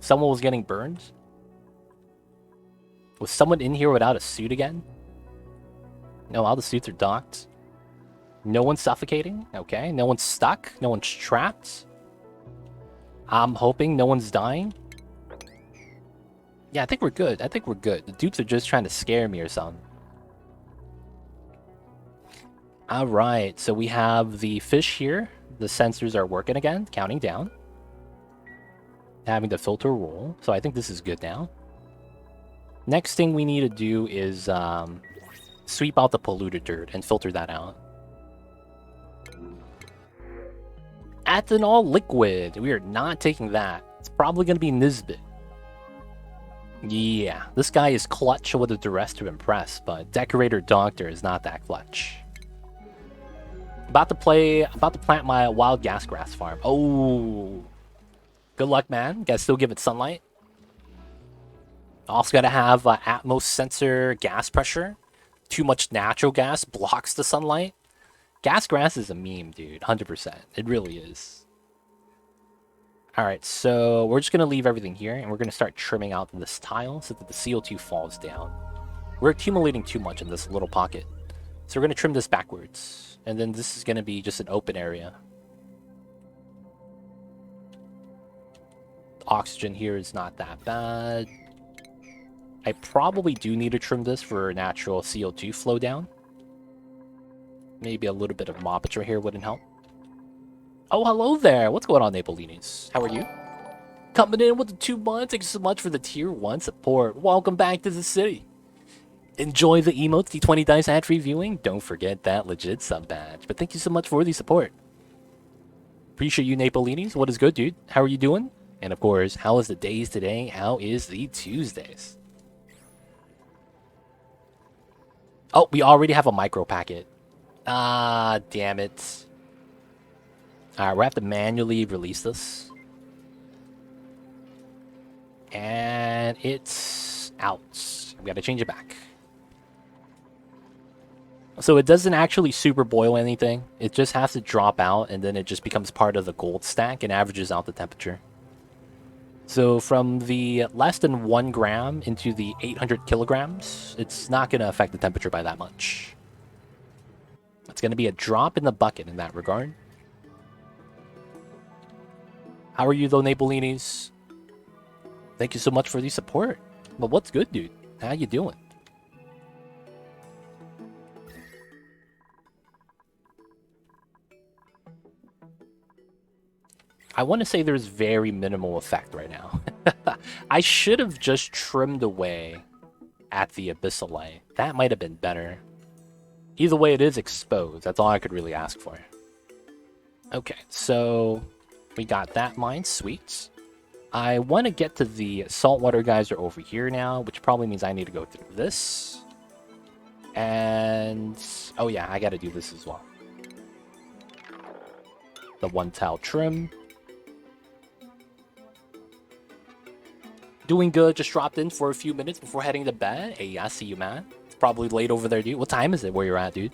Someone was getting burned? Was someone in here without a suit again? No, all the suits are docked. No one's suffocating? Okay. No one's stuck? No one's trapped? I'm hoping no one's dying. Yeah, I think we're good. I think we're good. The Dupes are just trying to scare me or something. Alright, so we have the fish here. The sensors are working again, counting down. Having the filter roll. So I think this is good now. Next thing we need to do is sweep out the polluted dirt and filter that out. Ethanol liquid. We are not taking that. It's probably going to be Nisbet. Yeah, this guy is clutch with a duress to impress, but Decorator Doctor is not that clutch. About to plant my wild gas grass farm. Oh, good luck, man. Gotta still give it sunlight. Also gotta have Atmos sensor gas pressure. Too much natural gas blocks the sunlight. Gas grass is a meme, dude. 100%. It really is. Alright, so we're just going to leave everything here, and we're going to start trimming out this tile so that the CO2 falls down. We're accumulating too much in this little pocket. So we're going to trim this backwards. And then this is going to be just an open area. The oxygen here is not that bad. I probably do need to trim this for natural CO2 flow down. Maybe a little bit of moppage here wouldn't help. Oh, hello there. What's going on, Napolinis? How are you? Coming in with the 2 months. Thank you so much for the tier 1 support. Welcome back to the city. Enjoy the emotes, the 20 dice ad-free viewing. Don't forget that legit sub badge. But thank you so much for the support. Appreciate you, Napolinis. What is good, dude? How are you doing? And of course, how is the days today? How is the Tuesdays? Oh, we already have a micro packet. Ah, damn it. Alright, we have to manually release this. And it's out. We gotta change it back. So it doesn't actually super boil anything. It just has to drop out, and then it just becomes part of the gold stack and averages out the temperature. So from the less than 1 gram into the 800 kilograms, it's not gonna affect the temperature by that much. It's going to be a drop in the bucket in that regard. How are you, though, Napolinis? Thank you so much for the support. But what's good, dude? How you doing? I want to say there's very minimal effect right now. I should have just trimmed away at the abyssalite. That might have been better. Either way, it is exposed. That's all I could really ask for. Okay, so we got that mine. Sweet. I want to get to the saltwater geyser over here now, which probably means I need to go through this. And oh yeah, I got to do this as well. The 1 tile trim. Doing good. Just dropped in for a few minutes before heading to bed. Hey, I see you, man. It's probably late over there, dude. What time is it where you're at, dude?